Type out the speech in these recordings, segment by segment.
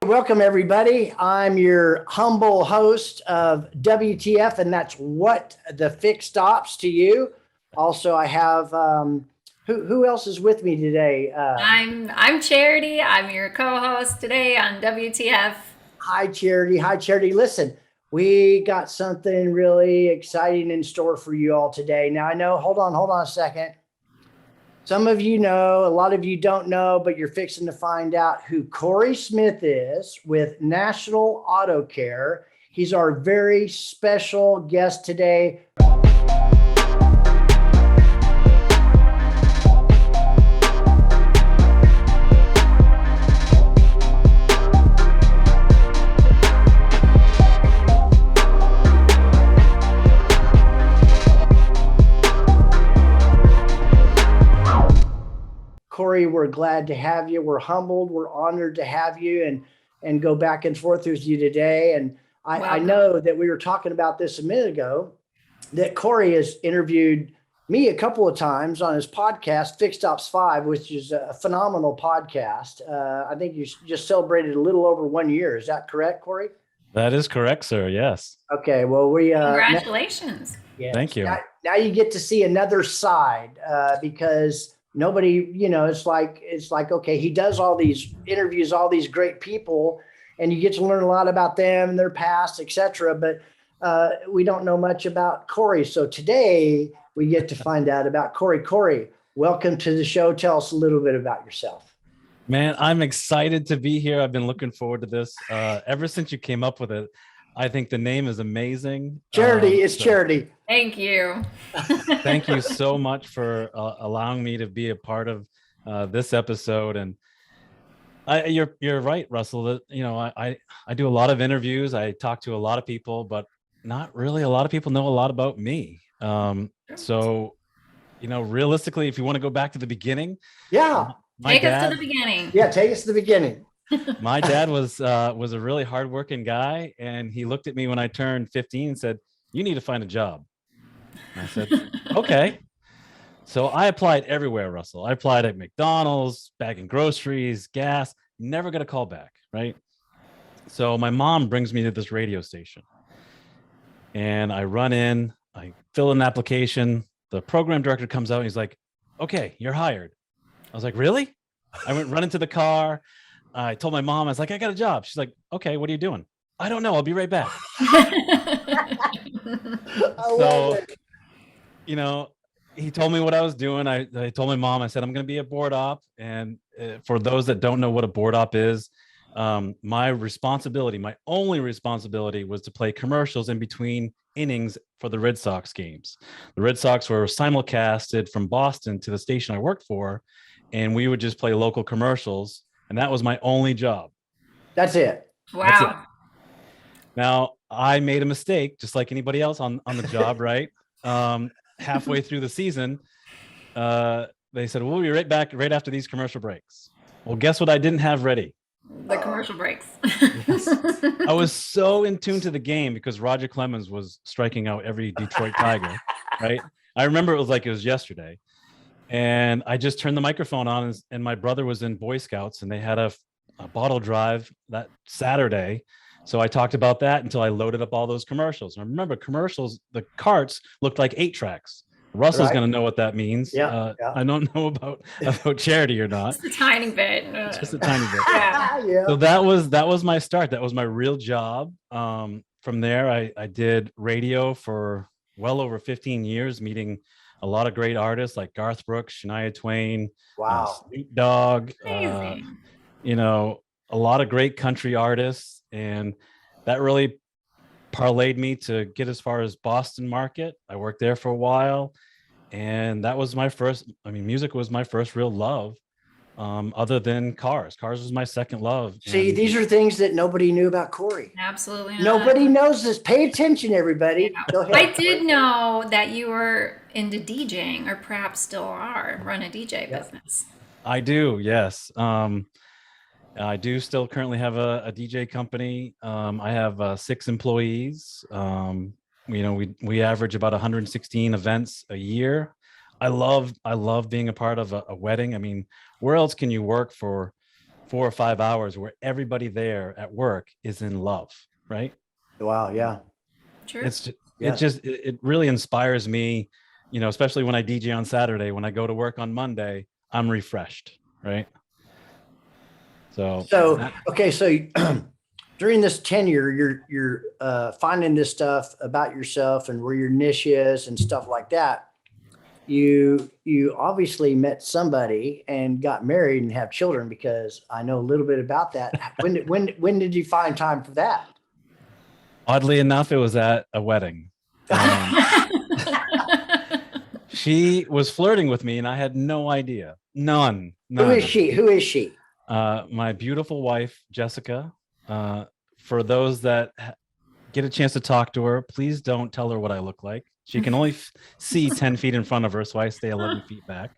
welcome everybody. I'm your humble host of WTF, and that's what the fix stops to you. Also, I have who else is with me today? I'm Charity. I'm your co-host today on WTF. Hi, Charity. Hi, Charity. Listen, we got something really exciting in store for you all today. Now, I know. Hold on a second. Some of you know, a lot of you don't know, but you're fixing to find out who Corey Smith is with National Auto Care. He's our very special guest today. Corey, we're glad to have you. We're humbled. We're honored to have you and go back and forth with you today. And I know that we were talking about this a minute ago, that Corey has interviewed me a couple of times on his podcast, Fixed Ops 5, which is a phenomenal podcast. I think you just celebrated a little over 1 year. Is that correct, Corey? That is correct, sir. Yes. Okay. Well, Congratulations. Yes. Thank you. Now you get to see another side because nobody, it's like, okay, he does all these interviews, all these great people, and you get to learn a lot about them and their past, etc. But we don't know much about Corey. So today we get to find out about Corey. Corey, welcome to the show. Tell us a little bit about yourself. Man, I'm excited to be here. I've been looking forward to this ever since you came up with it. I think the name is amazing. Charity is Charity. Thank you. Thank you so much for allowing me to be a part of this episode. And you're right, Russell. That I do a lot of interviews. I talk to a lot of people, but not really a lot of people know a lot about me. So, realistically, if you want to go back to the beginning, take us to the beginning. Yeah, take us to the beginning. My dad was a really hardworking guy, and he looked at me when I turned 15 and said, "You need to find a job." And I said, "Okay." So I applied everywhere, Russell. I applied at McDonald's, bagging groceries, gas, never got a call back, right? So my mom brings me to this radio station, and I run in, I fill in an application. The program director comes out and he's like, "Okay, you're hired." I was like, "Really?" I went running to the car. I told my mom, I was like, "I got a job." She's like, "Okay, what are you doing?" "I don't know. I'll be right back." So, he told me what I was doing. I told my mom, I said, "I'm going to be a board op." And for those that don't know what a board op is, my only responsibility was to play commercials in between innings for the Red Sox games. The Red Sox were simulcasted from Boston to the station I worked for, and we would just play local commercials. And that was my only job. That's it. Wow. That's it. Now, I made a mistake, just like anybody else on the job, right? Halfway through the season, they said, "We'll be right back right after these commercial breaks." Well, guess what I didn't have ready? The commercial breaks. Yes. I was so in tune to the game because Roger Clemens was striking out every Detroit Tiger, right? I remember it was yesterday. And I just turned the microphone on, and my brother was in Boy Scouts, and they had a bottle drive that Saturday. So I talked about that until I loaded up all those commercials. And I remember commercials, the carts looked like 8 tracks. Russell's going to know what that means. Yeah. I don't know about Charity or not. Just a tiny bit. Just a tiny bit. Yeah. So that was my start. That was my real job. From there, I did radio for well over 15 years, meeting a lot of great artists like Garth Brooks, Shania Twain, Snoop Dogg, a lot of great country artists. And that really parlayed me to get as far as Boston market. I worked there for a while, and that was music was my first real love. Other than cars. Cars was my second love. See, these are things that nobody knew about Corey. Absolutely not. Nobody knows this. Pay attention, everybody. Yeah. Go ahead. I did know that you were into DJing, or perhaps still are, run a DJ business. I do, yes. I do still currently have a DJ company. I have 6 employees. We average about 116 events a year. I love being a part of a wedding. I mean, where else can you work for 4 or 5 hours where everybody there at work is in love, right? Wow. Yeah. True. It really inspires me, especially when I DJ on Saturday. When I go to work on Monday, I'm refreshed, right? So Okay. So during this tenure, you're finding this stuff about yourself and where your niche is and stuff like that. You obviously met somebody and got married and have children, because I know a little bit about that. When did you find time for that? oddly enough, it was at a wedding. She was flirting with me and I had no idea. None. Who is she? Who is she? My beautiful wife, Jessica. For those that get a chance to talk to her, please don't tell her what I look like. She can only see 10 feet in front of her, so I stay 11 feet back.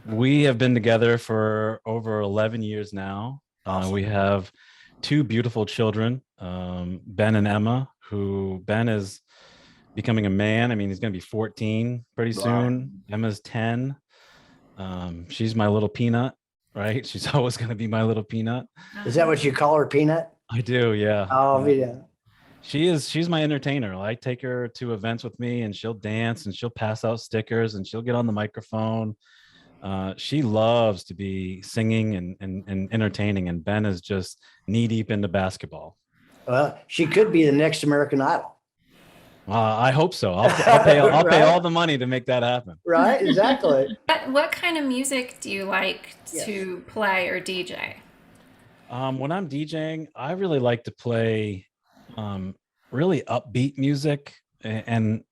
We have been together for over 11 years now. Awesome. We have 2 beautiful children, Ben and Emma, who Ben is becoming a man. I mean, he's going to be 14 pretty soon. Emma's 10. She's my little peanut, right? She's always going to be my little peanut. Is that what you call her, Peanut? I do, yeah. Oh, yeah. She's my entertainer. I take her to events with me and she'll dance and she'll pass out stickers and she'll get on the microphone. She loves to be singing and entertaining, and Ben is just knee deep into basketball. Well, she could be the next American Idol. I hope so. I'll pay all the money to make that happen. Right, exactly. What kind of music do you like to play or DJ? When I'm DJing, I really like to play really upbeat music, and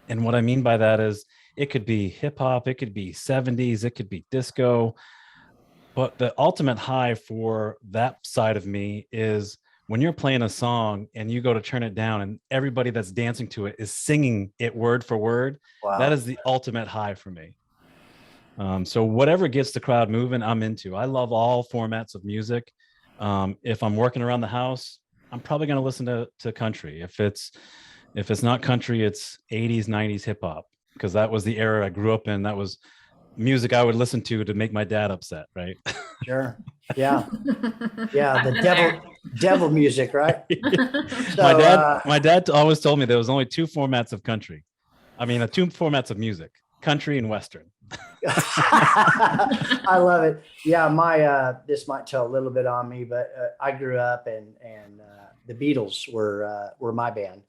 what I mean by that is it could be hip hop, it could be 70s, it could be disco, but the ultimate high for that side of me is when you're playing a song and you go to turn it down and everybody that's dancing to it is singing it word for word. Wow. That is the ultimate high for me. So whatever gets the crowd moving, I'm into. I love all formats of music. If I'm working around the house, I'm probably going to listen to country. If it's not country, it's 80s, 90s hip hop, because that was the era I grew up in. That was music I would listen to make my dad upset, right? Sure. Yeah. Yeah. The devil music, right? So, my dad always told me there was only 2 formats of country. I mean, 2 formats of music: country and Western. I love it. Yeah, this might tell a little bit on me, but I grew up and the Beatles were my band,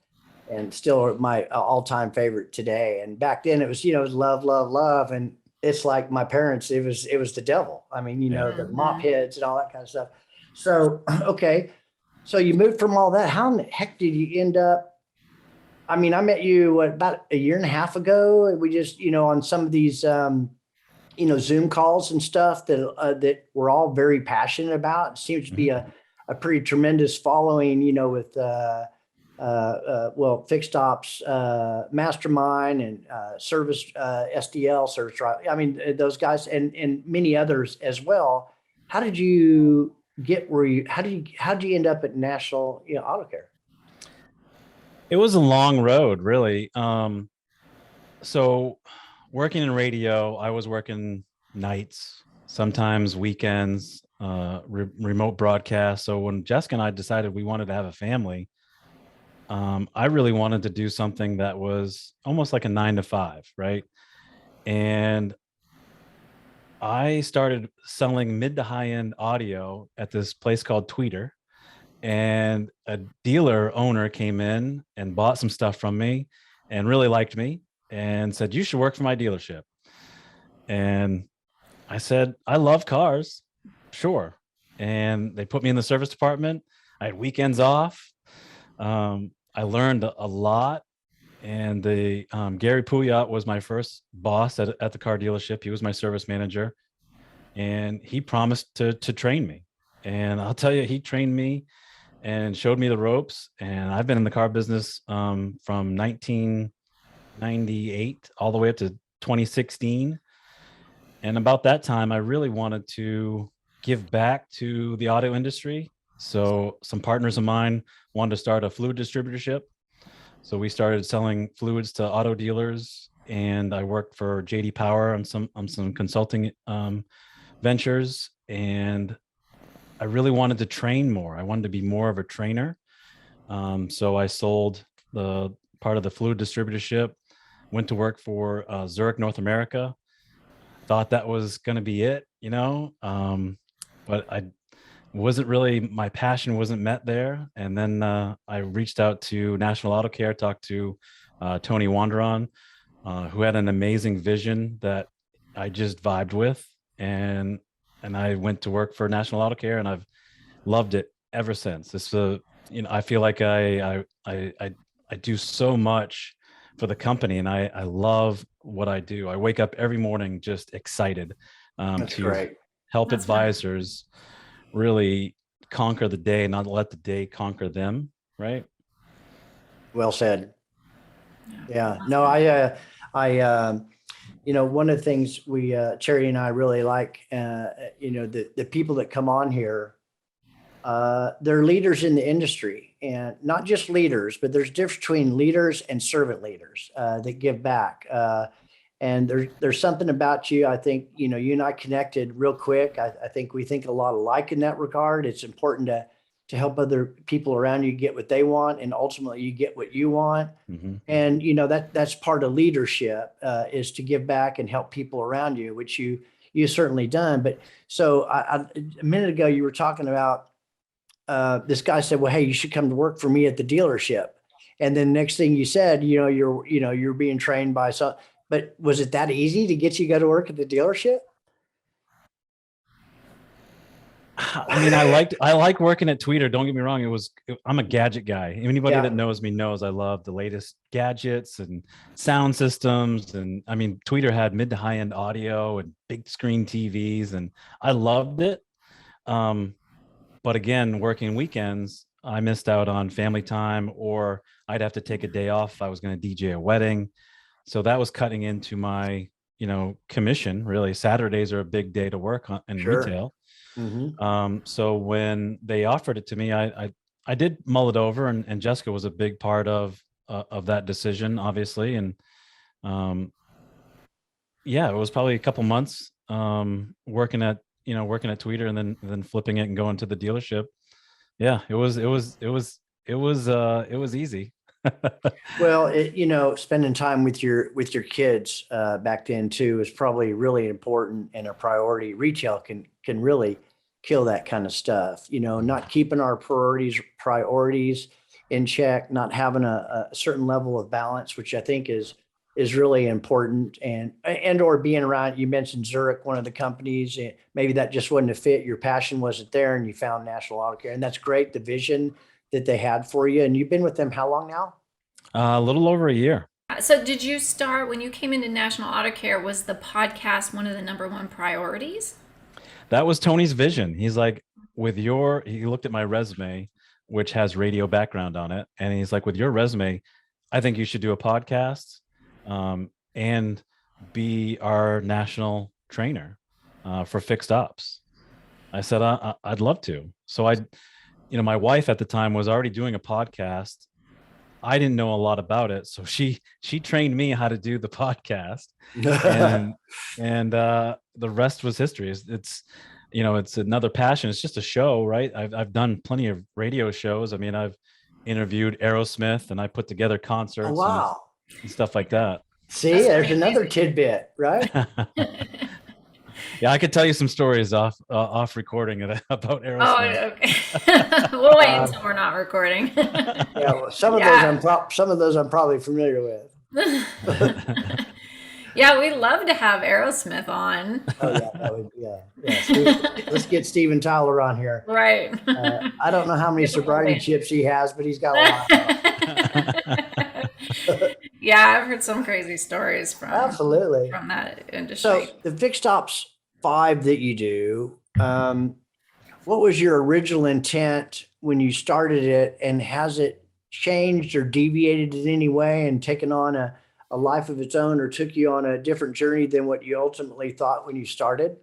and still my all-time favorite today. And back then it was love, love, love, and it's like my parents. It was the devil. I mean, the mop heads and all that kind of stuff. So okay, so you moved from all that. How in the heck did you end up? I mean, I met you about a year and a half ago. We just, on some of these, Zoom calls and stuff that we're all very passionate about. It seems to be a pretty tremendous following, with, Fixed Ops Mastermind and Service SDL, Service. I mean, those guys and many others as well. How did you get how did you end up at National Auto Care? It was a long road, really. So working in radio, I was working nights, sometimes weekends, remote broadcast. So when Jessica and I decided we wanted to have a family, I really wanted to do something that was almost like a 9-to-5, right? And I started selling mid to high end audio at this place called Tweeter. And a dealer owner came in and bought some stuff from me and really liked me and said, "You should work for my dealership." And I said, "I love cars." Sure. And they put me in the service department. I had weekends off. I learned a lot. And Gary Pouliot was my first boss at the car dealership. He was my service manager, and he promised to train me. And I'll tell you, he trained me and showed me the ropes. And I've been in the car business from 1998 all the way up to 2016. And about that time, I really wanted to give back to the auto industry. So some partners of mine wanted to start a fluid distributorship. So we started selling fluids to auto dealers, and I worked for JD Power on some consulting ventures, and I really wanted to train more. I wanted to be more of a trainer. So I sold the part of the fluid distributorship, went to work for Zurich North America. Thought that was going to be it, but I wasn't really, my passion wasn't met there. And then I reached out to National Auto Care, talked to Tony Wanderon, who had an amazing vision that I just vibed with. And I went to work for National Auto Care, and I've loved it ever since. I feel like I do so much for the company, and I love what I do. I wake up every morning just excited That's to great. help That's advisors really conquer the day, not let the day conquer them. Right. Well said. Yeah. No, one of the things Cherry and I really like, the people that come on here, they're leaders in the industry, and not just leaders, but there's a difference between leaders and servant leaders that give back. And there's something about you. I think, you and I connected real quick. I think we think a lot alike in that regard. It's important to help other people around you get what they want, and ultimately you get what you want. Mm-hmm. And, that's part of leadership, is to give back and help people around you, which you certainly done. But so a minute ago, you were talking about this guy said, well, hey, you should come to work for me at the dealership. And then next thing you said, you're being trained by some, but was it that easy to get you to go to work at the dealership? I mean, I like working at Tweeter. Don't get me wrong. I'm a gadget guy. Anybody that knows me knows I love the latest gadgets and sound systems. And I mean, Tweeter had mid to high end audio and big screen TVs, and I loved it. But again, working weekends, I missed out on family time, or I'd have to take a day off if I was going to DJ a wedding. So that was cutting into my, commission. Really, Saturdays are a big day to work on in retail. Mm-hmm. So when they offered it to me, I did mull it over, and Jessica was a big part of that decision, obviously. And it was probably a couple months working at Tweeter, and then flipping it and going to the dealership. Yeah, it was easy. Well, spending time with your kids back then too is probably really important and a priority. Retail can really kill that kind of stuff. Not keeping our priorities in check, not having a certain level of balance, which I think is really important, and or being around. You mentioned Zurich, one of the companies, and maybe that just wasn't a fit. Your passion wasn't there, and you found National Auto Care, and that's great. The vision that they had for you, and you've been with them how long now? A little over a year. So did you start when you came into National Auto Care? Was the podcast one of the number one priorities? That was Tony's vision. He's like, he looked at my resume, which has radio background on it, and he's like, with your resume, I think you should do a podcast and be our national trainer for fixed ops. I said, I'd love to. So my wife at the time was already doing a podcast. I didn't know a lot about it, so she trained me how to do the podcast, and the rest was history. It's another passion. It's just a show, right? I've done plenty of radio shows. I mean, I've interviewed Aerosmith, and I put together concerts. Oh, wow. and stuff like that. See, there's another tidbit, right? Yeah, I could tell you some stories off recording about Aerosmith. Oh, okay. We'll wait until we're not recording. Well, some of those I'm probably familiar with. Yeah, we love to have Aerosmith on. Oh yeah. Let's get Steven Tyler on here. Right. I don't know how many sobriety chips he has, but he's got a lot. Yeah, I've heard some crazy stories from that industry. So the Fixed Ops 5 that you do, what was your original intent when you started it, and has it changed or deviated in any way and taken on a life of its own, or took you on a different journey than what you ultimately thought when you started?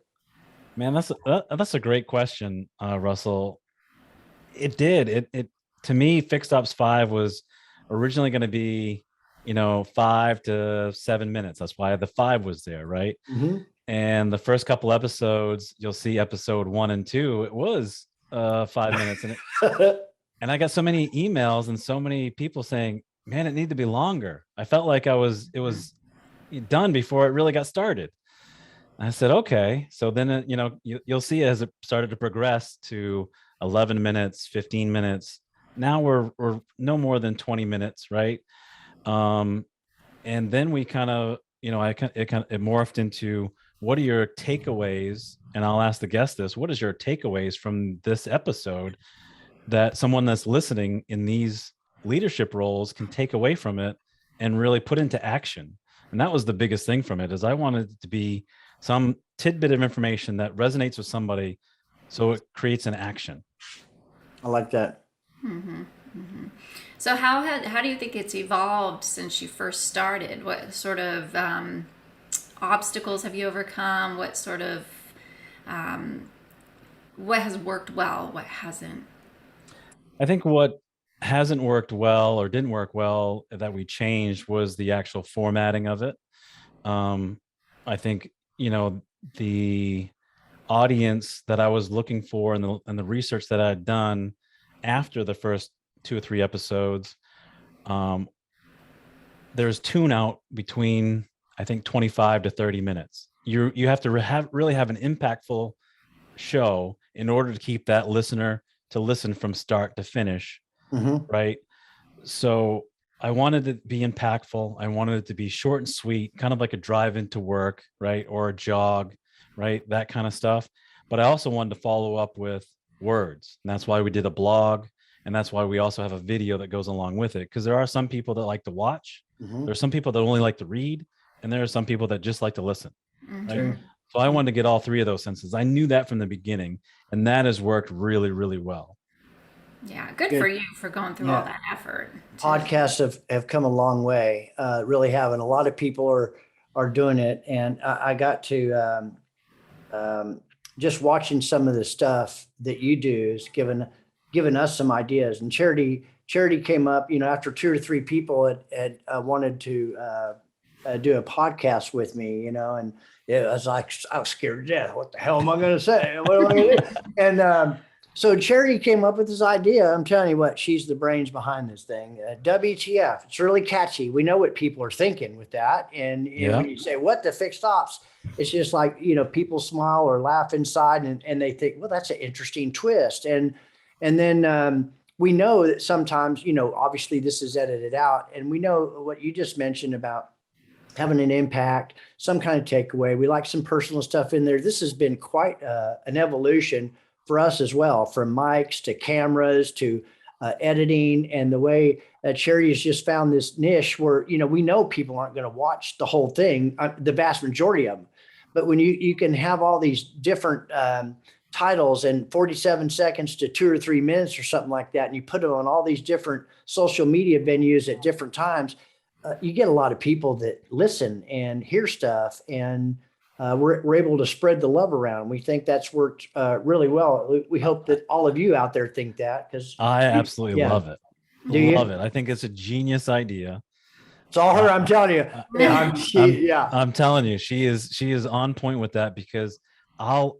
Man, that's a great question, Russell. It did. It to me, Fixed Ops 5 was originally going to be 5 to 7 minutes. That's why the 5 was there, right? Mm-hmm. And the first couple episodes, you'll see episode 1 and 2, it was 5 minutes. And I got so many emails and so many people saying, man, it needed to be longer. I felt like it was done before it really got started. I said, okay. So then, you'll see as it started to progress to 11 minutes, 15 minutes. Now we're no more than 20 minutes, right? And then we kind of, it morphed into, what are your takeaways? And I'll ask the guest this: what is your takeaways from this episode that someone that's listening in these leadership roles can take away from it and really put into action? And that was the biggest thing from it, is I wanted it to be some tidbit of information that resonates with somebody, so it creates an action. I like that. Mm-hmm. Mm-hmm. So how do you think it's evolved since you first started? What sort of obstacles have you overcome? What sort of what has worked well? What hasn't? I think what hasn't worked well or didn't work well that we changed was the actual formatting of it. I think, the audience that I was looking for and the research that I had done after the first 2 or 3 episodes, there's tune out between, I think, 25 to 30 minutes. You have to really have an impactful show in order to keep that listener to listen from start to finish. Mm-hmm. Right. So I wanted it to be impactful. I wanted it to be short and sweet, kind of like a drive into work, right? Or a jog, right? That kind of stuff. But I also wanted to follow up with words. And that's why we did a blog. And that's why we also have a video that goes along with it. Because there are some people that like to watch. Mm-hmm. There's some people that only like to read. And there are some people that just like to listen. Mm-hmm. Right? So I wanted to get all 3 of those senses. I knew that from the beginning. And that has worked really, really well. Yeah, good for you for going through all that effort. Podcasts have come a long way, really have. And a lot of people are doing it. And I got to just watching some of the stuff that you do is given us some ideas. And Charity came up, after 2 or 3 people had wanted to do a podcast with me, and I was scared to death. What the hell am I going to say? What am I going to do? And so Charity came up with this idea. I'm telling you what, she's the brains behind this thing. WTF. It's really catchy. We know what people are thinking with that. And when you say, what the fixed ops, it's just like, people smile or laugh inside and they think, well, that's an interesting twist. And then we know that sometimes, obviously this is edited out, and we know what you just mentioned about having an impact, some kind of takeaway. We like some personal stuff in there. This has been quite an evolution for us as well, from mics to cameras to editing, and the way Charity has just found this niche where, we know people aren't going to watch the whole thing, the vast majority of them. But when you can have all these different titles and 47 seconds to 2 or 3 minutes or something like that, and you put them on all these different social media venues at different times, you get a lot of people that listen and hear stuff, and we're able to spread the love around. We think that's worked really well. We hope that all of you out there think that, because I absolutely love it. Do you? Love it. I think it's a genius idea. It's all her. I'm telling you. I'm telling you, she is on point with that, because I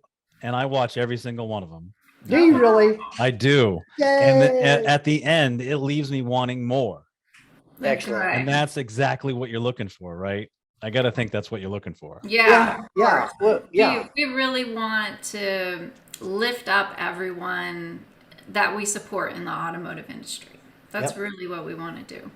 watch every single one of them. Do you really? I do. Yay. And at the end, it leaves me wanting more. Excellent. Right. And that's exactly what you're looking for, right? I got to think that's what you're looking for. Yeah. Well, yeah. We really want to lift up everyone that we support in the automotive industry. That's really what we want to do.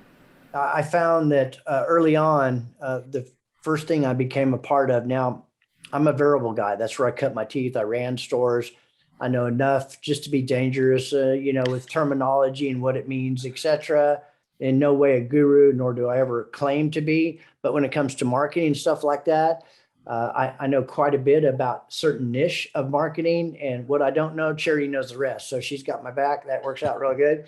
I found that early on, the first thing I became a part of, now I'm a variable guy. That's where I cut my teeth. I ran stores. I know enough just to be dangerous, with terminology and what it means, etc. In no way a guru, nor do I ever claim to be. But when it comes to marketing and stuff like that, I know quite a bit about certain niche of marketing, and what I don't know, Charity knows the rest. So she's got my back. That works out real good.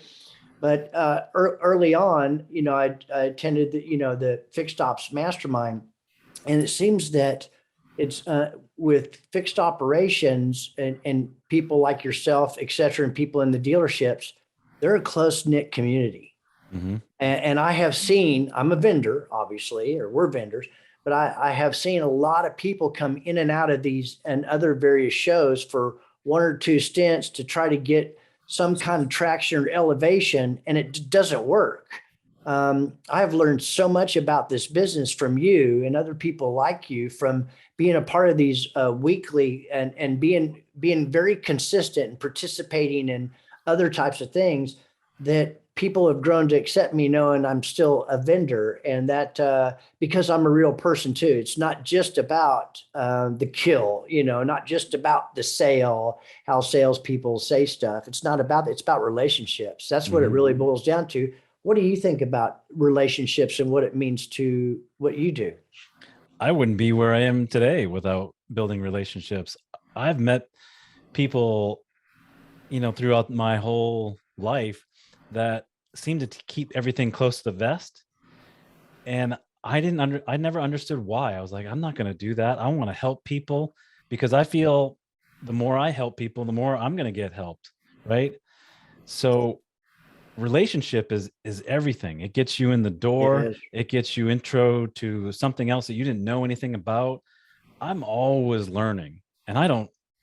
But early on, I attended the Fixed Ops Mastermind, and it seems that it's with fixed operations and people like yourself, et cetera, and people in the dealerships, they're a close-knit community. Mm-hmm. And I have seen, I'm a vendor, obviously, or we're vendors, but I have seen a lot of people come in and out of these and other various shows for 1 or 2 stints to try to get some kind of traction or elevation, and it doesn't work. I've learned so much about this business from you and other people like you, from being a part of these weekly and being very consistent and participating in other types of things, that people have grown to accept me knowing I'm still a vendor, and that because I'm a real person too. It's not just about the kill, not just about the sale, how salespeople say stuff. It's not about, it's about relationships. That's what it really boils down to. What do you think about relationships and what it means to what you do? I wouldn't be where I am today without building relationships. I've met people, throughout my whole life that seem to keep everything close to the vest. And I never understood why. I was like, I'm not going to do that. I want to help people, because I feel the more I help people, the more I'm going to get helped. Right. So relationship is everything. It gets you in the door. It gets you intro to something else that you didn't know anything about. I'm always learning, and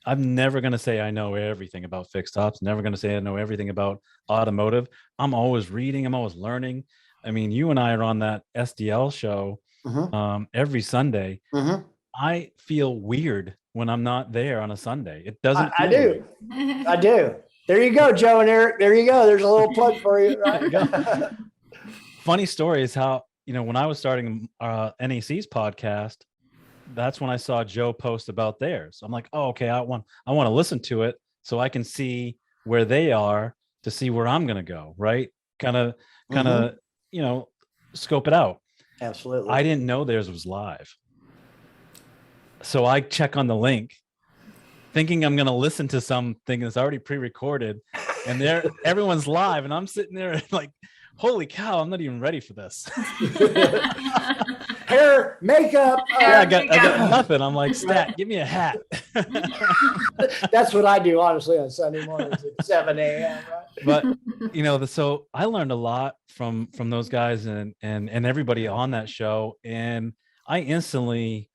I'm never going to say I know everything about fixed ops. Never going to say I know everything about automotive. I'm always reading. I'm always learning. I mean, you and I are on that SDL show every Sunday. I feel weird when I'm not there on a Sunday. It doesn't. I do. I do. There you go, Joe and Eric. There you go. There's a little plug for you. Right? Funny story is how, when I was starting NAC's podcast, that's when I saw Joe post about theirs. I'm like, oh, okay, I want to listen to it so I can see where they are to see where I'm going to go. Right. Kind of, scope it out. Absolutely. I didn't know theirs was live. So I check on the link thinking I'm going to listen to something that's already pre-recorded, and everyone's live, and I'm sitting there like, holy cow, I'm not even ready for this. Hair, makeup. I got nothing. I'm like, Stat, give me a hat. That's what I do, honestly, on Sunday mornings at 7 a.m. Right? But, so I learned a lot from those guys and everybody on that show. And I instantly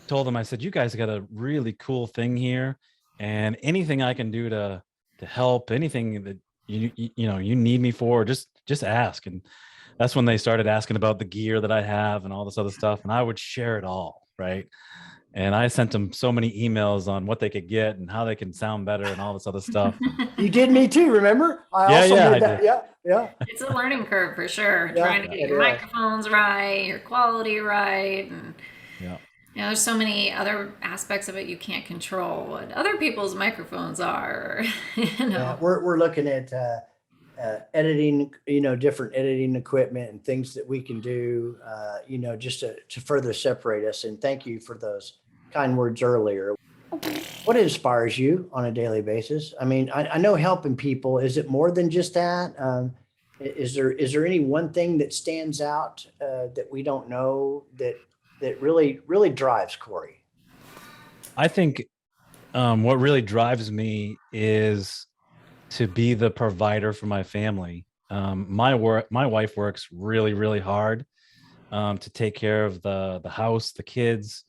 told them, I said, you guys got a really cool thing here, and anything I can do to help, anything that you need me for, just ask. And that's when they started asking about the gear that I have and all this other stuff, and I would share it all, right? And I sent them so many emails on what they could get and how they can sound better and all this other stuff. You did me too, remember? I did. Yeah. It's a learning curve for sure. Trying to get your microphones right, your quality right, and there's so many other aspects of it you can't control. What other people's microphones are, We're looking at editing, different editing equipment and things that we can do, just to further separate us. And thank you for those kind words earlier. What inspires you on a daily basis? I mean, I know helping people. Is it more than just that? Is there any one thing that stands out that we don't know that really drives Corey? I think what really drives me is to be the provider for my family. My wife works really, really hard to take care of the house, the kids,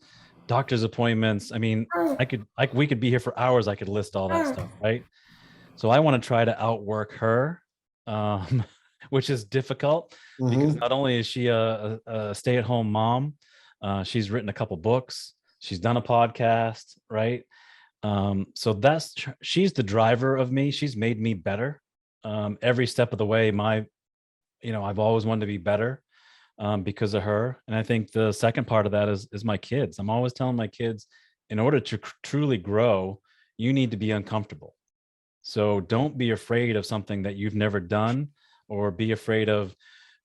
doctor's appointments. I mean, we could be here for hours. I could list all that stuff, right? So I want to try to outwork her, which is difficult because not only is she a stay-at-home mom, she's written a couple books, she's done a podcast, right? So she's the driver of me. She's made me better every step of the way. I've always wanted to be better because of her. And I think the second part of that is my kids. I'm always telling my kids, in order to truly grow, you need to be uncomfortable. So don't be afraid of something that you've never done, or be afraid of,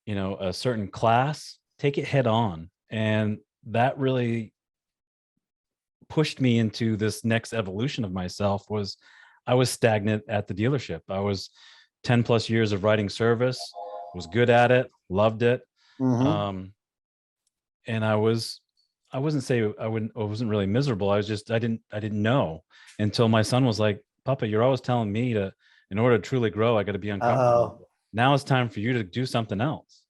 a certain class. Take it head on. And that really pushed me into this next evolution of myself. I was stagnant at the dealership. I was 10 plus years of writing service, was good at it, loved it. And I wasn't really miserable. I didn't know until my son was like, Papa, you're always telling me in order to truly grow, I got to be uncomfortable. Now it's time for you to do something else.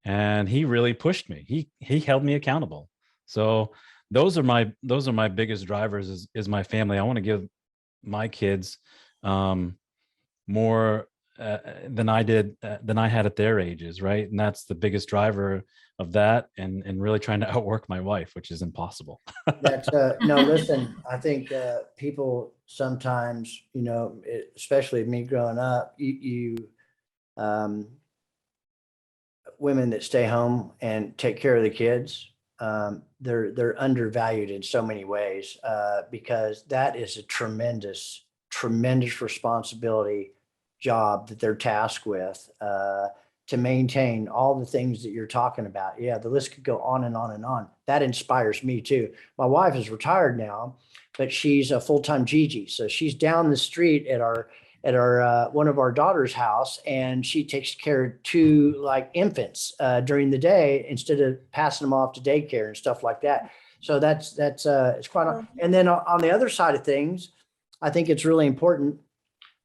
and he really pushed me. He held me accountable. So those are my biggest drivers is my family. I want to give my kids more than I had at their ages, right? And that's the biggest driver of that, and really trying to outwork my wife, which is impossible. That's no, listen, I think people sometimes, especially me growing up, women that stay home and take care of the kids, they're undervalued in so many ways, because that is a tremendous responsibility job that they're tasked with, to maintain all the things that you're talking about. Yeah, the list could go on and on and on. That inspires me too. My wife is retired now, but she's a full-time Gigi. So she's down the street at our one of our daughter's house, and she takes care of two like infants during the day instead of passing them off to daycare and stuff like that. So that's it's quite. And then on the other side of things, I think it's really important.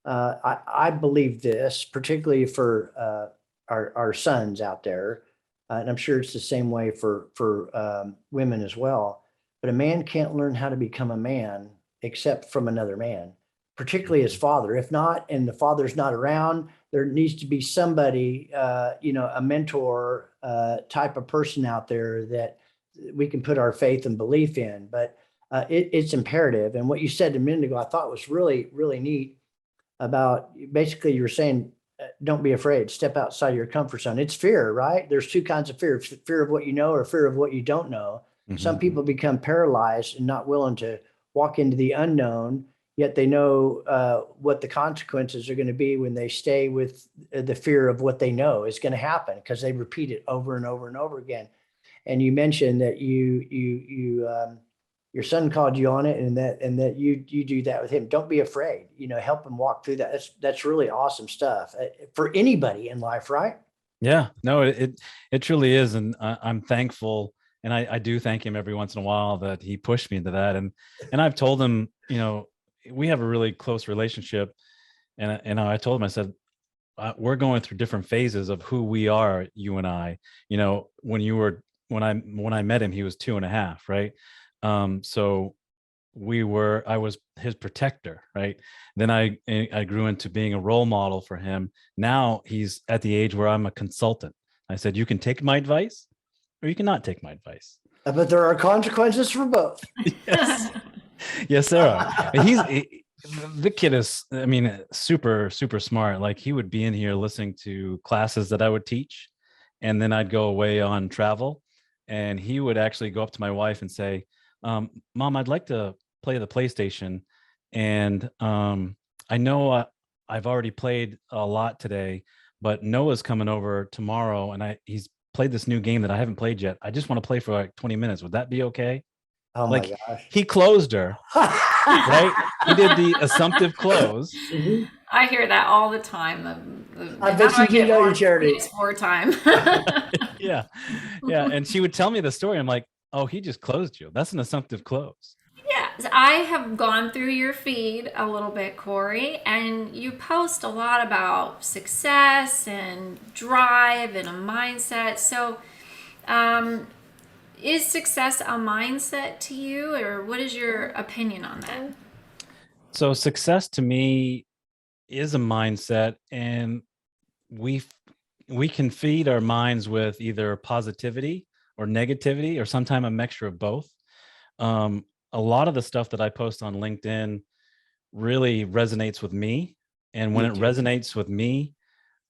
I believe this, particularly for our sons out there, and I'm sure it's the same way for women as well. But a man can't learn how to become a man except from another man, particularly his father. If not, and the father's not around, there needs to be somebody, a mentor type of person out there that we can put our faith and belief in. But it's imperative. And what you said a minute ago, I thought was really, really neat about basically you were saying, don't be afraid, step outside your comfort zone. It's fear, right? There's two kinds of fear: fear of what you know or fear of what you don't know. Mm-hmm. Some people become paralyzed and not willing to walk into the unknown, yet they know what the consequences are going to be when they stay with the fear of what they know is going to happen, because they repeat it over and over and over again. And you mentioned that your son called you on it, and that you do that with him. Don't be afraid, help him walk through that. That's really awesome stuff for anybody in life, right? Yeah, no, it truly is. And I'm thankful. And I do thank him every once in a while that he pushed me into that. And I've told him, we have a really close relationship. And I told him, I said, we're going through different phases of who we are, you and I. When I met him, he was 2.5, right? So I was his protector, right? Then I grew into being a role model for him. Now he's at the age where I'm a consultant. I said, you can take my advice or you cannot take my advice. But there are consequences for both. Yes. Yes, there are. The kid is, super, super smart. Like, he would be in here listening to classes that I would teach, and then I'd go away on travel, and he would actually go up to my wife and say, Mom, I'd like to play the PlayStation. And I know I've already played a lot today, but Noah's coming over tomorrow, and he's played this new game that I haven't played yet. I just want to play for like 20 minutes. Would that be okay? Oh my gosh. He closed her, right? He did the assumptive close. Mm-hmm. I hear that all the time. I bet you do know your charity. It's more time. Yeah. And she would tell me the story. I'm like, oh, he just closed you. That's an assumptive close. Yeah, I have gone through your feed a little bit, Corey, and you post a lot about success and drive and a mindset. So, is success a mindset to you, or what is your opinion on that? So success to me is a mindset, and we can feed our minds with either positivity or negativity, or sometimes a mixture of both. A lot of the stuff that I post on LinkedIn really resonates with me. And when it resonates with me,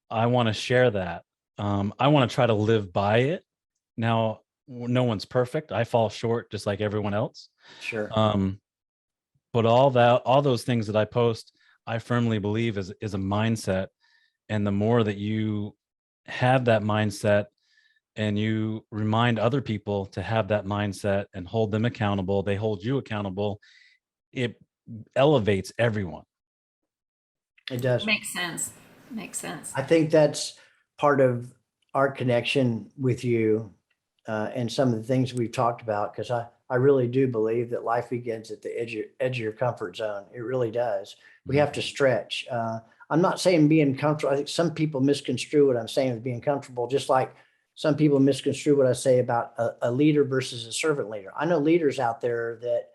I want to share that. I want to try to live by it. Now, no one's perfect. I fall short just like everyone else. Sure. But all those things that I post, I firmly believe is a mindset. And the more that you have that mindset, and you remind other people to have that mindset and hold them accountable, they hold you accountable, it elevates everyone. It does. Makes sense. I think that's part of our connection with you, and some of the things we've talked about, because I really do believe that life begins at the edge of your comfort zone. It really does. We have to stretch. I'm not saying being comfortable. I think some people misconstrue what I'm saying with being comfortable, just like some people misconstrue what I say about a leader versus a servant leader. I know leaders out there that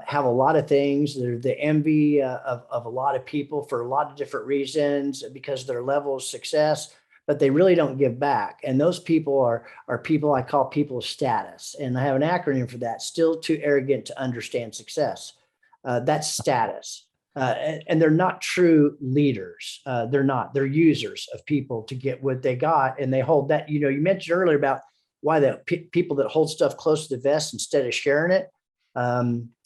have a lot of things. They're the envy of a lot of people for a lot of different reasons because of their level of success, but they really don't give back. And those people are people I call people of status. And I have an acronym for that: still too arrogant to understand success. That's status. And they're not true leaders. They're not. They're users of people to get what they got. And they hold that, you mentioned earlier about why the people that hold stuff close to the vest instead of sharing it.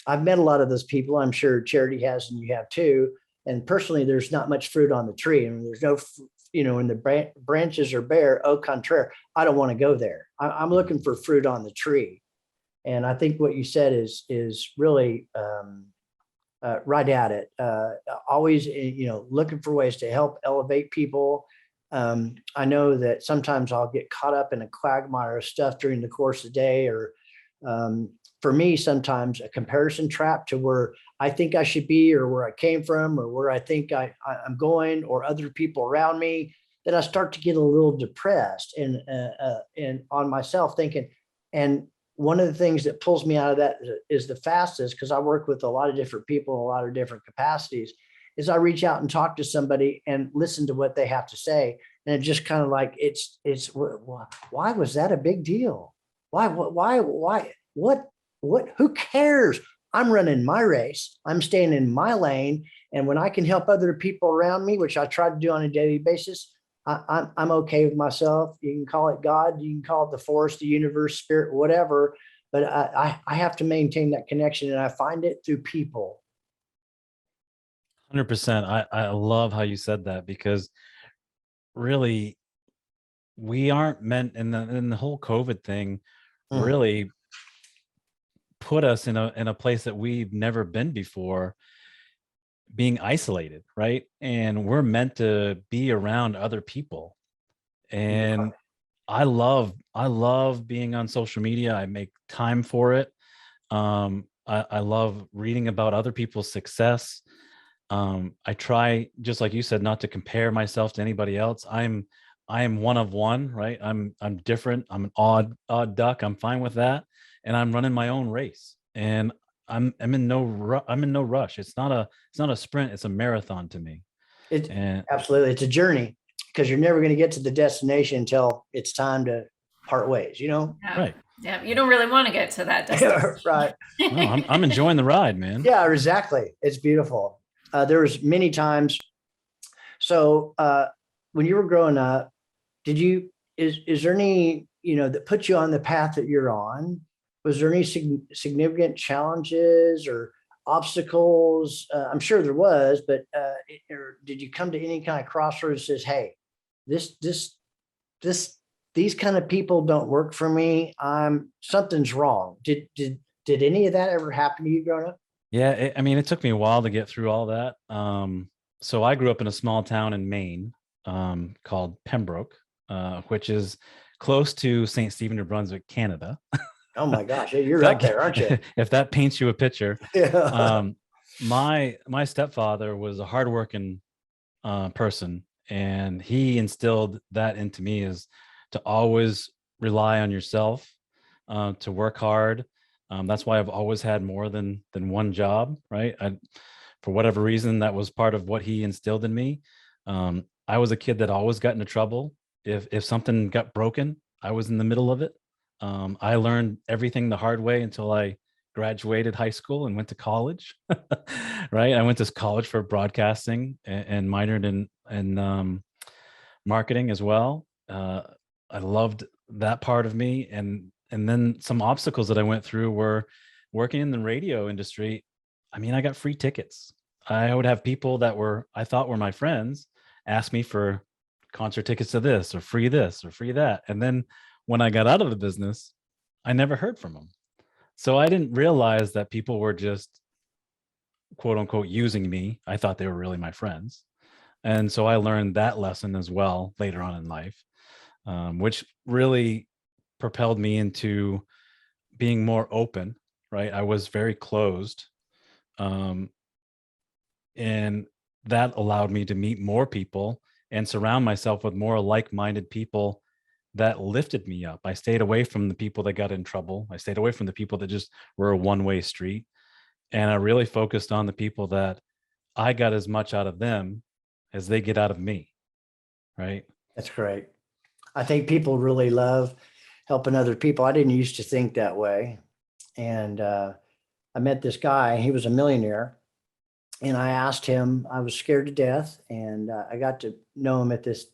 I've met a lot of those people. I'm sure Charity has, and you have too. And personally, there's not much fruit on the tree. I mean, there's no, when the branches are bare, au contraire, I don't want to go there. I'm looking for fruit on the tree. And I think what you said is really right at it. Always, looking for ways to help elevate people. I know that sometimes I'll get caught up in a quagmire of stuff during the course of the day, or for me, sometimes a comparison trap to where I think I should be, or where I came from, or where I think I'm going, or other people around me, that I start to get a little depressed and on myself thinking. And one of the things that pulls me out of that is the fastest, because I work with a lot of different people in a lot of different capacities, is I reach out and talk to somebody and listen to what they have to say. And it just kind of like, it's why was that a big deal? Why, who cares? I'm running my race. I'm staying in my lane. And when I can help other people around me, which I try to do on a daily basis, I'm okay with myself. You can call it God, you can call it the force, the universe, spirit, whatever. But I have to maintain that connection, and I find it through people. 100%. I love how you said that, because really, we aren't meant, in the whole COVID thing really put us in a place that we've never been before, being isolated, right? And we're meant to be around other people. And I love being on social media. I make time for it. I love reading about other people's success. I try, just like you said, not to compare myself to anybody else. I am one of one, right? I'm different. I'm an odd duck. I'm fine with that. And I'm running my own race. And I'm in no rush. It's not a sprint. It's a marathon to me. Absolutely. It's a journey, because you're never going to get to the destination until it's time to part ways, Yeah. Right. Yeah. You don't really want to get to that destination. Right. No, I'm enjoying the ride, man. Yeah, exactly. It's beautiful. There was many times. So when you were growing up, is there any, that put you on the path that you're on? Was there any significant challenges or obstacles? I'm sure there was, but or did you come to any kind of crossroads that says, hey, these kind of people don't work for me. Something's wrong. Did any of that ever happen to you growing up? Yeah. It took me a while to get through all that. So I grew up in a small town in Maine called Pembroke, which is close to St. Stephen, New Brunswick, Canada. Oh my gosh, you're up there, aren't you? If that paints you a picture. Yeah. My stepfather was a hardworking person, and he instilled that into me, is to always rely on yourself, to work hard. That's why I've always had more than one job, right? For whatever reason, that was part of what he instilled in me. I was a kid that always got into trouble. If something got broken, I was in the middle of it. I learned everything the hard way until I graduated high school and went to college. Right? I went to college for broadcasting and minored in marketing as well. I loved that part of me. And then some obstacles that I went through were working in the radio industry. I got free tickets. I would have people that I thought were my friends ask me for concert tickets to this or free that. And then when I got out of the business, I never heard from them. So I didn't realize that people were just, quote unquote, using me. I thought they were really my friends. And so I learned that lesson as well later on in life, which really propelled me into being more open, right? I was very closed. And that allowed me to meet more people and surround myself with more like-minded people that lifted me up. I stayed away from the people that got in trouble. I stayed away from the people that just were a one-way street. And I really focused on the people that I got as much out of them as they get out of me. Right. That's great. I think people really love helping other people. I didn't used to think that way. And I met this guy, he was a millionaire. And I asked him, I was scared to death. And I got to know him at this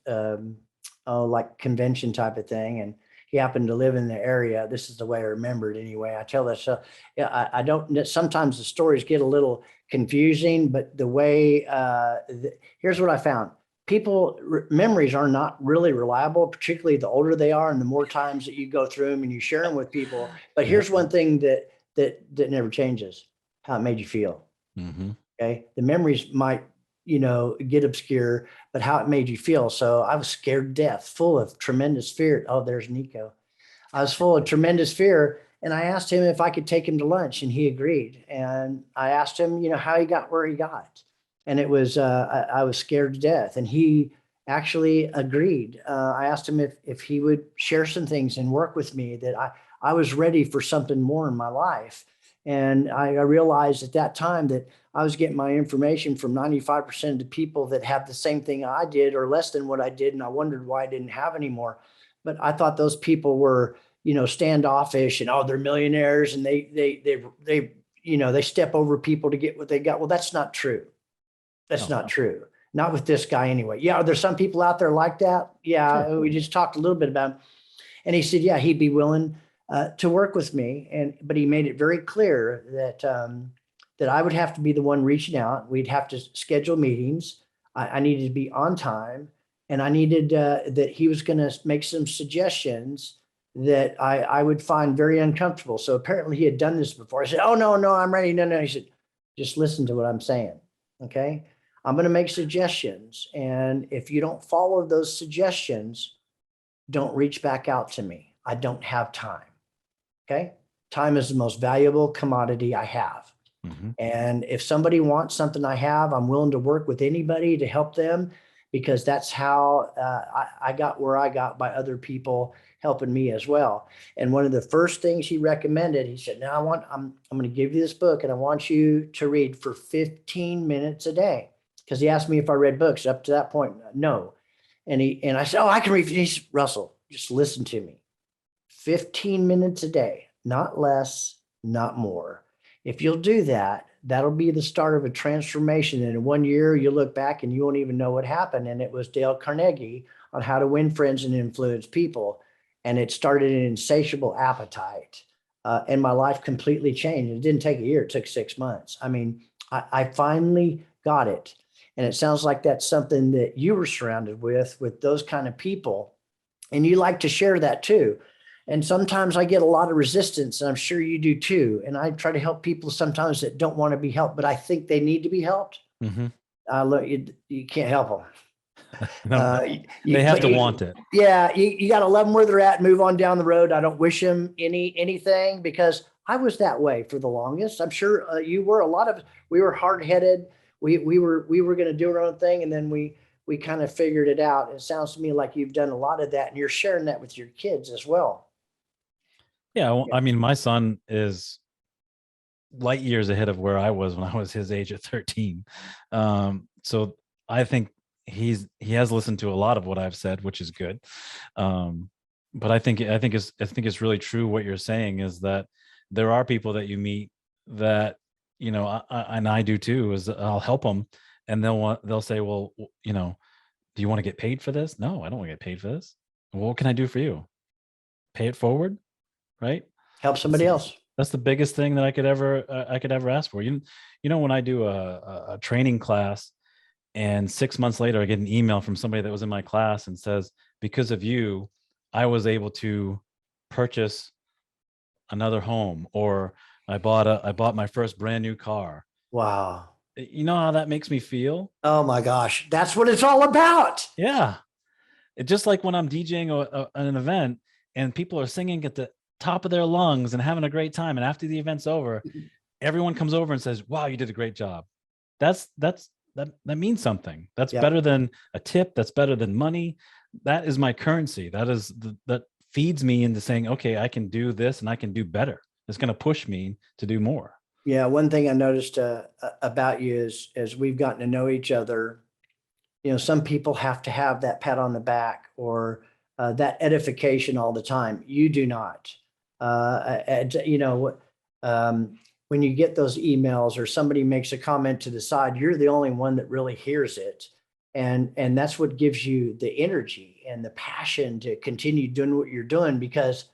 like convention type of thing. And he happened to live in the area. This is the way I remember it anyway. I tell that. So yeah, I don't, sometimes the stories get a little confusing, but the way, here's what I found. Memories are not really reliable, particularly the older they are and the more times that you go through them and you share them with people. But here's one thing that never changes: how it made you feel. Mm-hmm. Okay. The memories might, get obscure, but how it made you feel. So I was scared to death, full of tremendous fear. Oh, there's Nico. I was full of tremendous fear. And I asked him if I could take him to lunch, and he agreed. And I asked him, how he got where he got. And it was, I was scared to death. And he actually agreed. I asked him if he would share some things and work with me, that I was ready for something more in my life. And I realized at that time that I was getting my information from 95% of the people that have the same thing I did or less than what I did. And I wondered why I didn't have any more. But I thought those people were, standoffish and, oh, they're millionaires and they step over people to get what they got. Well, that's not true. That's not true. Not with this guy anyway. Yeah. There's some people out there like that. Yeah. Sure. We just talked a little bit about him. And he said, yeah, he'd be willing to work with me. But he made it very clear that I would have to be the one reaching out. We'd have to schedule meetings. I needed to be on time, and I needed that he was going to make some suggestions that I would find very uncomfortable. So apparently he had done this before. I said, oh, no, I'm ready. No. He said, just listen to what I'm saying. Okay. I'm going to make suggestions. And if you don't follow those suggestions, don't reach back out to me. I don't have time. Okay. Time is the most valuable commodity I have. Mm-hmm. And if somebody wants something I have, I'm willing to work with anybody to help them, because that's how I got where I got, by other people helping me as well. And one of the first things he recommended, he said, now I'm going to give you this book, and I want you to read for 15 minutes a day. Because he asked me if I read books. Up to that point, no. And I said, oh, I can read. He said, Russell, just listen to me. 15 minutes a day, not less, not more. If you'll do that, that'll be the start of a transformation. And in 1 year, you'll look back and you won't even know what happened. And it was Dale Carnegie on how to win friends and influence people. And it started an insatiable appetite. And my life completely changed. It didn't take a year. It took 6 months. I mean, I finally got it. And it sounds like that's something that you were surrounded with those kind of people. And you like to share that too. And sometimes I get a lot of resistance, and I'm sure you do too. And I try to help people sometimes that don't want to be helped, but I think they need to be helped. Mm-hmm. Look, you can't help them. No, they have to want it. Yeah, you got to love them where they're at and move on down the road. I don't wish them anything, because I was that way for the longest. I'm sure you were. We were hard-headed. We were going to do our own thing, and then we kind of figured it out. It sounds to me like you've done a lot of that, and you're sharing that with your kids as well. Yeah, I mean, my son is light years ahead of where I was when I was his age at 13. So I think he has listened to a lot of what I've said, which is good. But I think it's really true what you're saying, is that there are people that you meet that, and I do too, is I'll help them, and they'll say, well, do you want to get paid for this? No, I don't want to get paid for this. Well, what can I do for you? Pay it forward. Right? Help somebody else. That's the biggest thing that I could ever ask for. When I do a training class, and 6 months later I get an email from somebody that was in my class and says, because of you, I was able to purchase another home, or I bought my first brand new car. Wow. You know how that makes me feel? Oh my gosh. That's what it's all about. Yeah. It's just like when I'm DJing an event and people are singing at the top of their lungs and having a great time, and after the event's over, everyone comes over and says, wow, you did a great job. That means something. That's better than a tip. That's better than money. that is my currency. That feeds me into saying, okay, I can do this and I can do better. It's going to push me to do more. Yeah. One thing I noticed about you is as we've gotten to know each other, some people have to have that pat on the back or that edification all the time. You do not. And, when you get those emails or somebody makes a comment to the side, you're the only one that really hears it. And that's what gives you the energy and the passion to continue doing what you're doing, because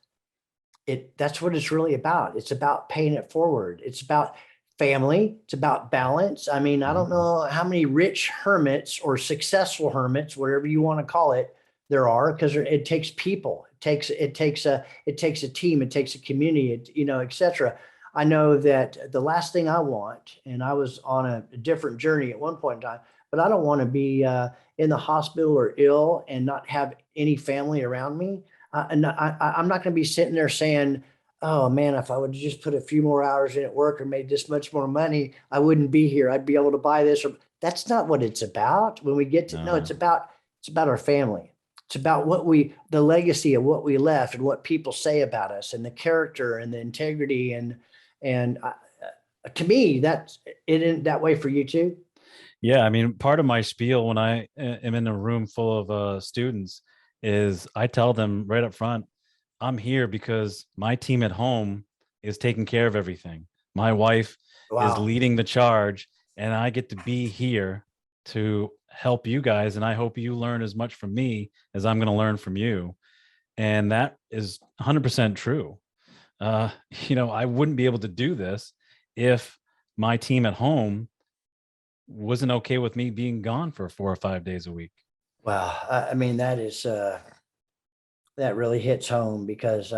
that's what it's really about. It's about paying it forward. It's about family. It's about balance. I mean, I don't know how many rich hermits or successful hermits, whatever you want to call it, there are, because it takes people. It takes a team. It takes a community, et cetera. I know that the last thing I want, and I was on a different journey at one point in time, but I don't want to be in the hospital or ill and not have any family around me. I'm not going to be sitting there saying, oh man, if I would just put a few more hours in at work or made this much more money, I wouldn't be here. I'd be able to buy this. Or that's not what it's about. When we get to know, it's about our family. It's about the legacy of what we left and what people say about us and the character and the integrity. And to me, it isn't that way for you too. Yeah. I mean, part of my spiel when I am in a room full of students is I tell them right up front, I'm here because my team at home is taking care of everything. My wife is leading the charge, and I get to be here to help you guys. And I hope you learn as much from me as I'm going to learn from you. And that is 100% true. I wouldn't be able to do this if my team at home wasn't okay with me being gone for 4 or 5 days a week. Wow. I mean, that is, that really hits home, because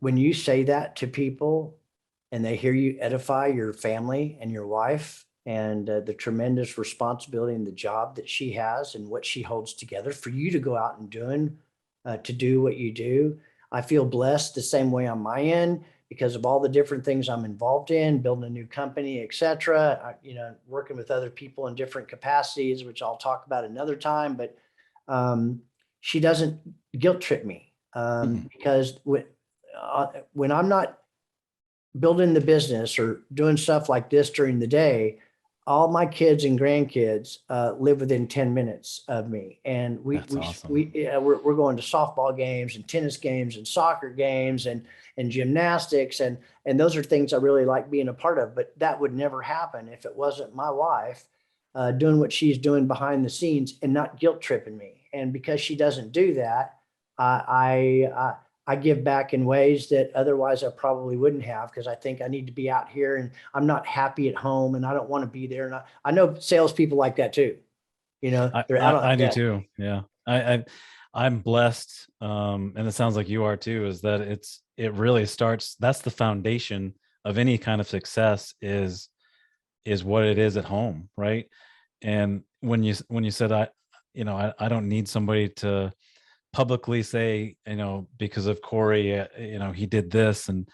when you say that to people and they hear you edify your family and your wife and the tremendous responsibility and the job that she has and what she holds together for you to go out and to do what you do. I feel blessed the same way on my end because of all the different things I'm involved in, building a new company, et cetera, working with other people in different capacities, which I'll talk about another time. But she doesn't guilt trip me because when I'm not building the business or doing stuff like this during the day, all my kids and grandkids live within 10 minutes of me. And we're going to softball games and tennis games and soccer games and gymnastics. And those are things I really like being a part of, but that would never happen if it wasn't my wife doing what she's doing behind the scenes and not guilt tripping me. And because she doesn't do that, I give back in ways that otherwise I probably wouldn't have, because I think I need to be out here and I'm not happy at home and I don't want to be there. And I know salespeople like that too. They're out on I do too. Yeah. I'm blessed. And it sounds like you are too, is that it really starts, that's the foundation of any kind of success is what it is at home. Right. And when you said, I don't need somebody to publicly say, because of Corey, he did this. And,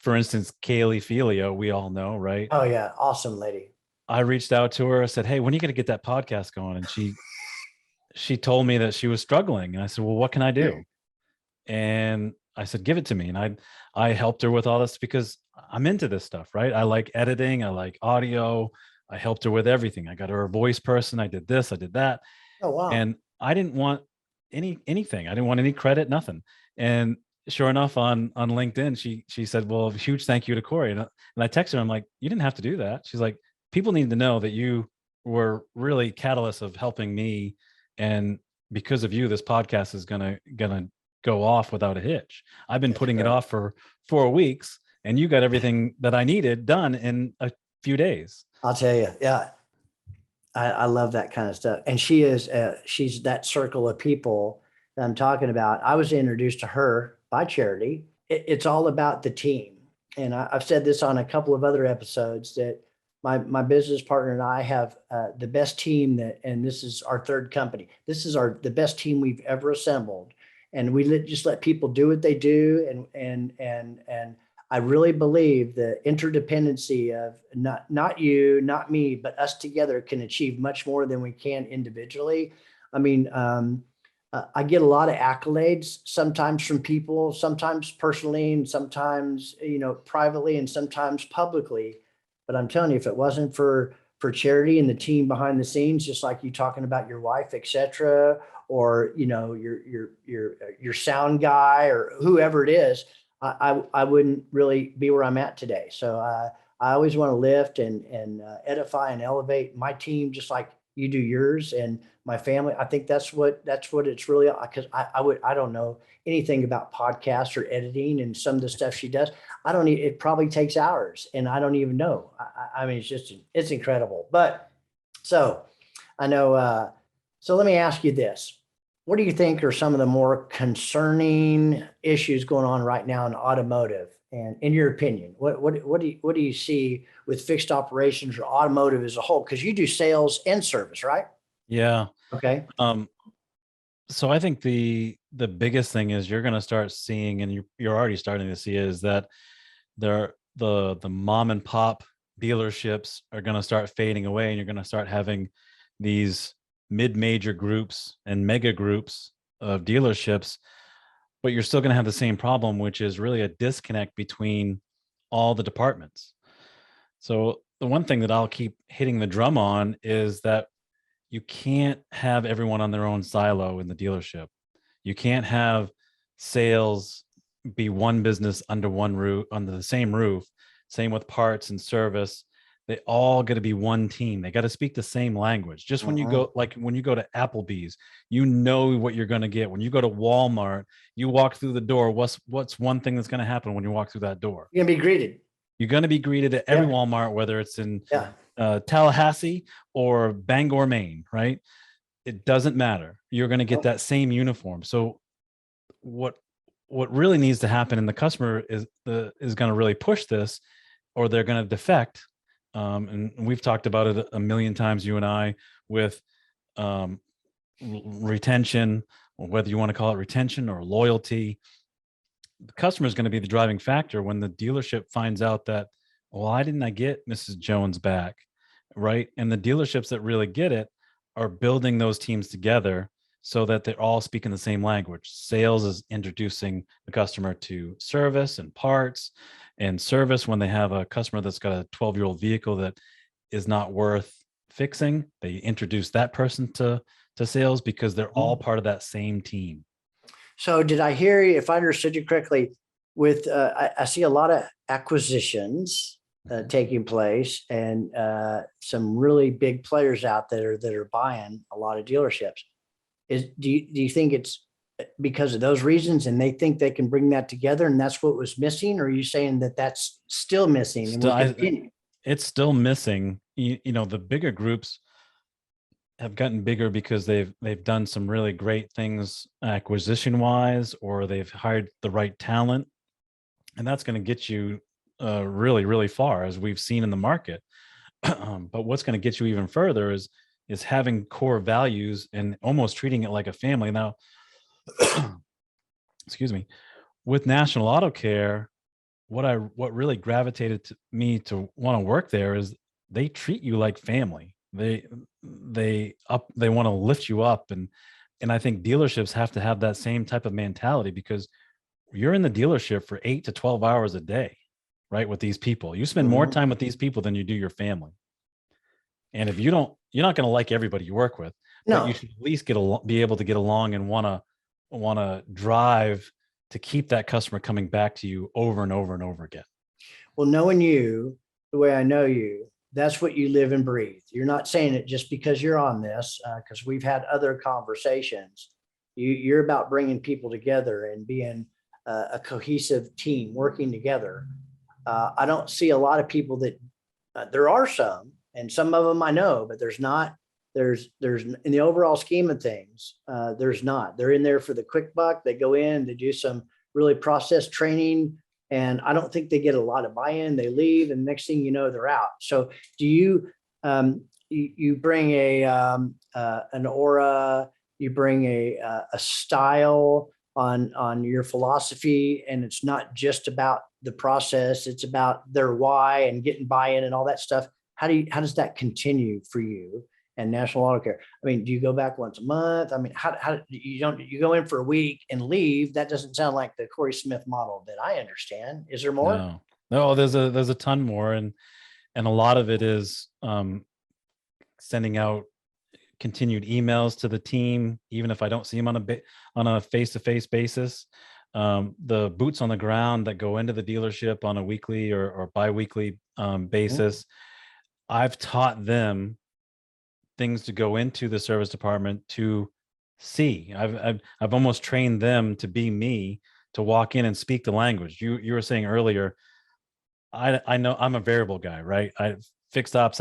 for instance, Kaylee Filio, we all know, right? Oh yeah. Awesome lady. I reached out to her. I said, hey, when are you going to get that podcast going? And she told me that she was struggling. And I said, well, what can I do? And I said, give it to me. And I helped her with all this because I'm into this stuff, right? I like editing. I like audio. I helped her with everything. I got her a voice person. I did this, I did that. Oh, wow. And I didn't want anything. I didn't want any credit, nothing. And sure enough, on LinkedIn, she said, well, huge thank you to Corey. And I texted her, I'm like, you didn't have to do that. She's like, people need to know that you were really catalyst of helping me. And because of you, this podcast is gonna go off without a hitch. I've been putting it off for 4 weeks, and you got everything that I needed done in a few days. I'll tell you. Yeah. I love that kind of stuff. And she's that circle of people that I'm talking about. I was introduced to her by Charity. It's all about the team. And I've said this on a couple of other episodes that my business partner and I have the best team and this is our third company. This is the best team we've ever assembled. And we just let people do what they do. And I really believe the interdependency of not you, not me, but us together can achieve much more than we can individually. I mean, I get a lot of accolades sometimes from people, sometimes personally, and sometimes, privately, and sometimes publicly. But I'm telling you, if it wasn't for Charity and the team behind the scenes, just like you talking about your wife, etc., or your sound guy or whoever it is, I wouldn't really be where I'm at today. So I always want to lift and edify and elevate my team, just like you do yours and my family. I think that's what it's really, because I don't know anything about podcasts or editing and some of the stuff she does. It probably takes hours and I don't even know. I mean, it's incredible. But so I know, so let me ask you this. What do you think are some of the more concerning issues going on right now in automotive? And in your opinion, what do you see with fixed operations or automotive as a whole? Because you do sales and service, right? Yeah. Okay. So I think the biggest thing is you're going to start seeing, and you're already starting to see, is that the mom and pop dealerships are going to start fading away, and you're going to start having these mid-major groups and mega groups of dealerships, but you're still going to have the same problem, which is really a disconnect between all the departments. So the one thing that I'll keep hitting the drum on is that you can't have everyone on their own silo in the dealership. You can't have sales be one business under one roof, under the same roof. Same with parts and service. They all got to be one team. They got to speak the same language. Just when you go, like when you go to Applebee's, you know what you're going to get. When you go to Walmart, you walk through the door. What's one thing that's going to happen when you walk through that door? You're gonna be greeted. You're going to be greeted at every Walmart, whether it's in Tallahassee or Bangor, Maine, right? It doesn't matter. You're going to get that same uniform. So what really needs to happen, and the customer is going to really push this, or they're going to defect. And we've talked about it a million times, you and I, with retention, or whether you want to call it retention or loyalty. The customer is going to be the driving factor when the dealership finds out that, well, why didn't I get Mrs. Jones back, right? And the dealerships that really get it are building those teams together so that they're all speaking the same language. Sales is introducing the customer to service and parts, and service when they have a customer that's got a 12-year-old vehicle that is not worth fixing, they introduce that person to sales, because they're all part of that same team. So did I hear you, if I understood you correctly, with I see a lot of acquisitions taking place, and some really big players out there that are buying a lot of dealerships. Do you think it's because of those reasons, and they think they can bring that together, and that's what was missing? Or are you saying that that's still missing and will continue? It's still missing. You know, the bigger groups have gotten bigger because they've done some really great things acquisition wise, or they've hired the right talent, and that's going to get you really, really far, as we've seen in the market. But what's going to get you even further is having core values and almost treating it like a family. Now, excuse me, with National Auto Care, what really gravitated to me to want to work there is they treat you like family. They want to lift you up, and I think dealerships have to have that same type of mentality, because you're in the dealership for 8 to 12 hours a day, right? With these people, you spend more time with these people than you do your family. And if you're not going to like everybody you work with, but you should at least be able to get along and want to drive to keep that customer coming back to you over and over and over again. Well, knowing you the way I know you, that's what you live and breathe. You're not saying it just because you're on this, because we've had other conversations. You're about bringing people together and being a cohesive team working together. I don't see a lot of people that there are some, and some of them I know, but there's in the overall scheme of things, there's not. They're in there for the quick buck. They go in, they do some really process training, and I don't think they get a lot of buy-in. They leave, and next thing you know, they're out. So do you you bring an aura, you bring a style on your philosophy, and it's not just about the process. It's about their why and getting buy-in and all that stuff. How does that continue for you and National Auto Care? I mean, do you go back once a month? I mean, how you go in for a week and leave? That doesn't sound like the Corey Smith model that I understand. Is there more? No, there's a ton more. And a lot of it is sending out continued emails to the team, even if I don't see them on a face-to-face basis. The boots on the ground that go into the dealership on a weekly or bi-weekly basis. I've taught them things to go into the service department to see. I've almost trained them to be me, to walk in and speak the language. You were saying earlier, I know I'm a variable guy, right? I fixed ops,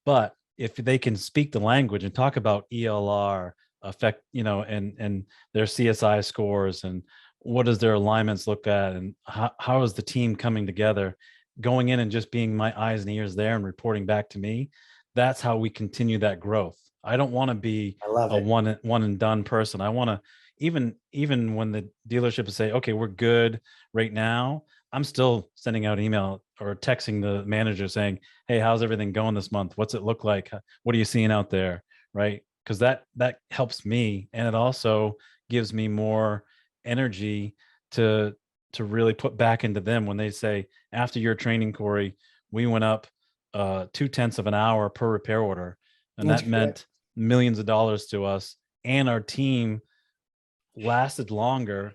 but if they can speak the language and talk about ELR effect, and their CSI scores and what does their alignments look at and how is the team coming together, going in and just being my eyes and ears there and reporting back to me, that's how we continue that growth. I don't want to be a one and done person. I want to, even when the dealership is say, okay, we're good right now, I'm still sending out email or texting the manager saying, hey, how's everything going this month? What's it look like? What are you seeing out there? Right. Because that helps me. And it also gives me more energy to really put back into them when they say, after your training, Corey, we went up 0.2 of an hour per repair order. And that meant millions of dollars to us. And our team lasted longer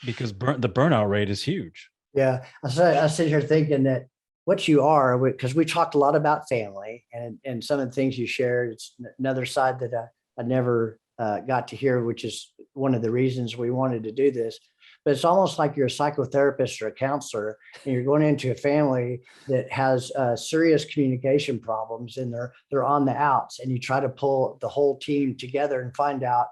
because the burnout rate is huge. Yeah. I sit here thinking that what you are, because we talked a lot about family and some of the things you shared. It's another side that I never got to hear, which is one of the reasons we wanted to do this. But it's almost like you're a psychotherapist or a counselor, and you're going into a family that has serious communication problems, and they're on the outs, and you try to pull the whole team together and find out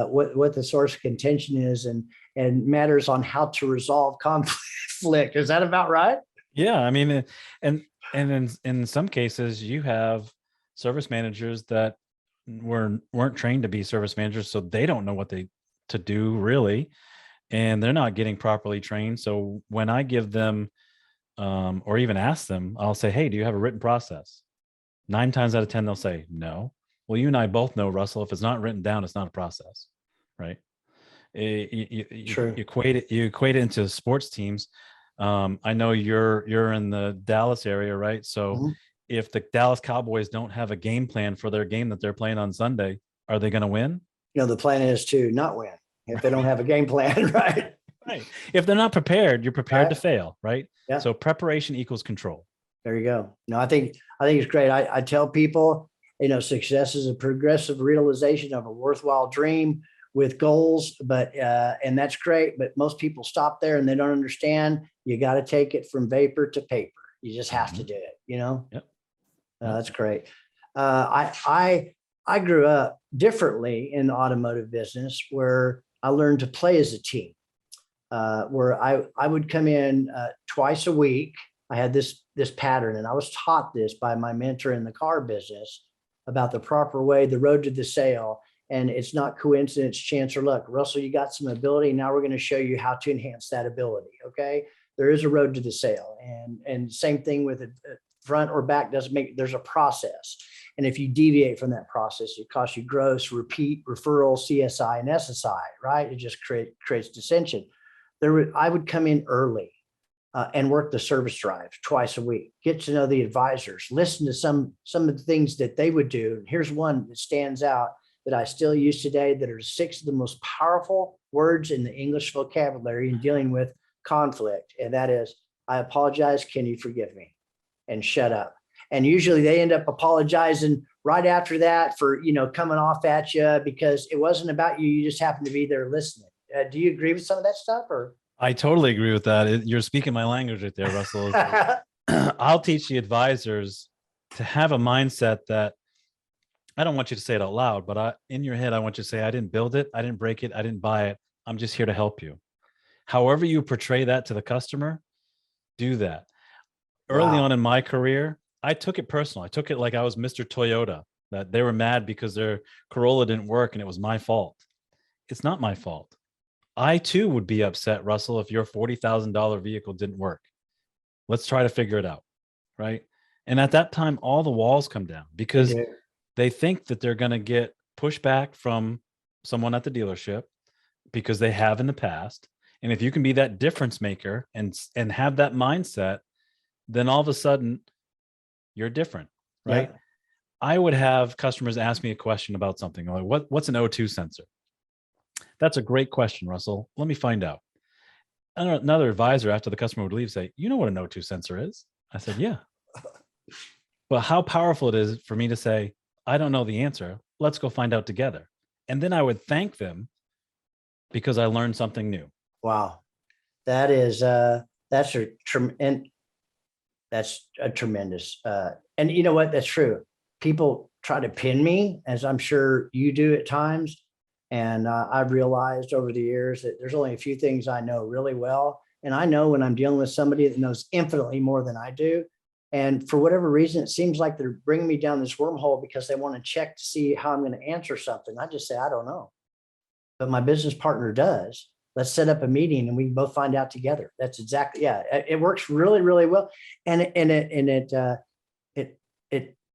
what the source of contention is and matters on how to resolve conflict. Is that about right? Yeah, I mean, and in some cases, you have service managers that weren't trained to be service managers, so they don't know what to do really, and they're not getting properly trained. So when I give them, or even ask them, I'll say, "Hey, do you have a written process?" 9 times out of 10, they'll say no. Well, you and I both know, Russell, if it's not written down, it's not a process, right? You equate it into sports teams. I know you're in the Dallas area, right? So if the Dallas Cowboys don't have a game plan for their game that they're playing on Sunday, are they going to win? The plan is to not win if they don't have a game plan, right? Right. If they're not prepared, you're prepared to fail, right? Yeah. So preparation equals control. There you go. No, I think it's great. I tell people, success is a progressive realization of a worthwhile dream with goals, but and that's great. But most people stop there and they don't understand. You got to take it from vapor to paper. You just have to do it. Yep. That's great. I grew up differently in the automotive business where I learned to play as a team. Where I would come in twice a week. I had this pattern, and I was taught this by my mentor in the car business about the proper way, the road to the sale. And it's not coincidence, chance, or luck. Russell, you got some ability. Now we're going to show you how to enhance that ability. Okay. There is a road to the sale. And same thing with it, front or back there's a process. And if you deviate from that process, it costs you gross, repeat, referral, CSI, and SSI, right? It just creates dissension. I would come in early and work the service drive twice a week, get to know the advisors, listen to some of the things that they would do. And here's one that stands out that I still use today that are 6 of the most powerful words in the English vocabulary in dealing with conflict. And that is, I apologize, can you forgive me? And shut up. And usually they end up apologizing right after that for, coming off at you because it wasn't about you. You just happened to be there listening. Do you agree with some of that stuff? Or I totally agree with that. You're speaking my language right there, Russell. I'll teach the advisors to have a mindset that I don't want you to say it out loud, but in your head, I want you to say, I didn't build it. I didn't break it. I didn't buy it. I'm just here to help you. However you portray that to the customer, do that. Early on in my career, I took it personal. I took it like I was Mr. Toyota, that they were mad because their Corolla didn't work and it was my fault. It's not my fault. I too would be upset, Russell, if your $40,000 vehicle didn't work. Let's try to figure it out. Right. And at that time, all the walls come down because they think that they're going to get pushback from someone at the dealership because they have in the past. And if you can be that difference maker and have that mindset, then all of a sudden you're different, right? Yeah. I would have customers ask me a question about something like, what's an O2 sensor? That's a great question, Russell. Let me find out. Another advisor after the customer would leave say, you know what an O2 sensor is? I said, yeah. But how powerful it is for me to say, I don't know the answer. Let's go find out together. And then I would thank them because I learned something new. Wow. That is, that's a tremendous, and you know what? That's true. People try to pin me, as I'm sure you do at times. And I've realized over the years that there's only a few things I know really well. And I know when I'm dealing with somebody that knows infinitely more than I do. And for whatever reason, it seems like they're bringing me down this wormhole because they want to check to see how I'm going to answer something. I just say, I don't know. But my business partner does. Let's set up a meeting and we can both find out together. That's exactly, yeah, it works really, really well. And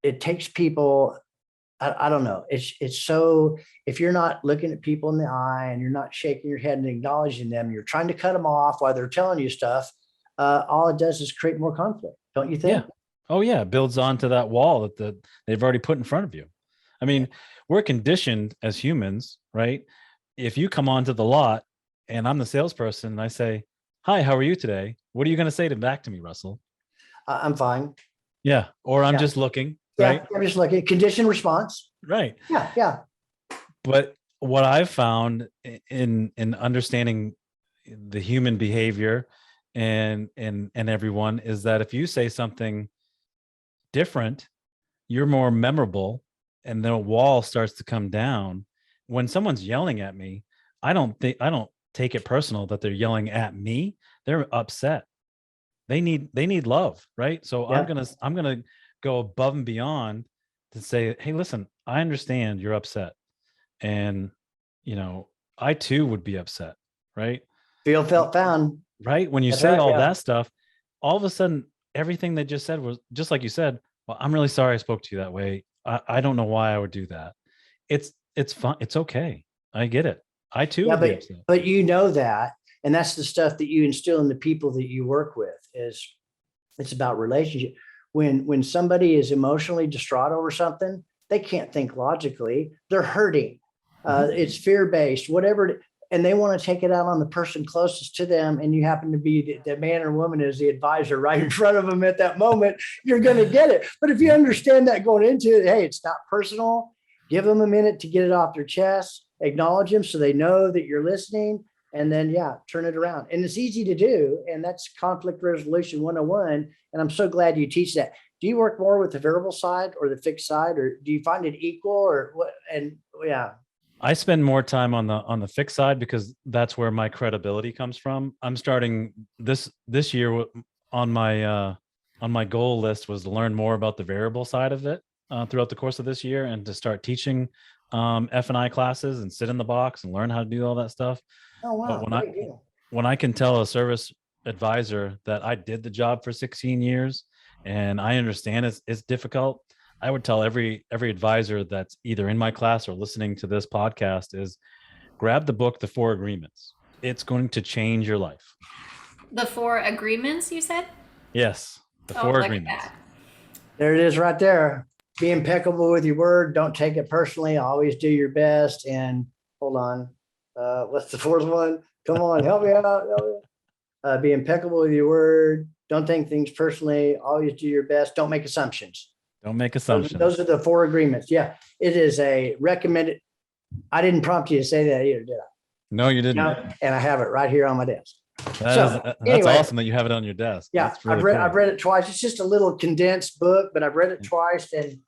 it takes people, I don't know. It's so, if you're not looking at people in the eye and you're not shaking your head and acknowledging them, you're trying to cut them off while they're telling you stuff. All it does is create more conflict. Don't you think? Yeah. Oh yeah. It builds onto that wall that they've already put in front of you. I mean, we're conditioned as humans, right? If you come onto the lot and I'm the salesperson and I say, hi, how are you today? What are you going to say back to me, Russell? I'm fine. Yeah. Or I'm just looking. Right. Yeah, I'm just looking. Conditioned response. Right. Yeah. Yeah. But what I've found in understanding the human behavior and everyone is that if you say something different, you're more memorable and the wall starts to come down. When someone's yelling at me, I don't take it personal that they're yelling at me. They're upset. They need love, right? So yeah. I'm gonna go above and beyond to say, hey, listen, I understand you're upset. And I too would be upset, right? Feel, felt, found. Right. When you say all that stuff, all of a sudden, everything they just said was just like you said, well, I'm really sorry I spoke to you that way. I don't know why I would do that. It's fun. It's okay. I get it. I too would be upset. But you know that, and that's the stuff that you instill in the people that you work with is it's about relationship. When somebody is emotionally distraught over something, they can't think logically. They're hurting. It's fear-based, whatever. And they want to take it out on the person closest to them. And you happen to be the man or woman as the advisor right in front of them at that moment, you're going to get it. But if you understand that going into it, hey, it's not personal, give them a minute to get it off their chest, acknowledge them so they know that you're listening, and then, turn it around. And it's easy to do. And that's conflict resolution 101. And I'm so glad you teach that. Do you work more with the variable side or the fixed side, or do you find it equal or what? And I spend more time on the fixed side because that's where my credibility comes from. I'm starting this year on my goal list was to learn more about the variable side of it throughout the course of this year, and to start teaching F&I classes and sit in the box and learn how to do all that stuff. Oh wow! But when I can tell a service advisor that I did the job for 16 years and I understand it's difficult, I would tell every advisor that's either in my class or listening to this podcast is grab the book, The 4 Agreements. It's going to change your life. The 4 Agreements, you said? Yes. The 4 Agreements. There it is right there. Be impeccable with your word. Don't take it personally. Always do your best. And hold on. What's the 4th one? Come on, help me out. Be impeccable with your word. Don't take things personally. Always do your best. Don't make assumptions. Don't make assumptions. Those are the 4 agreements. Yeah, it is a recommended. I didn't prompt you to say that either, did I? No, you didn't. And I have it right here on my desk. That's awesome that you have it on your desk. Yeah, really I've read it twice. It's just a little condensed book, but I've read it twice. And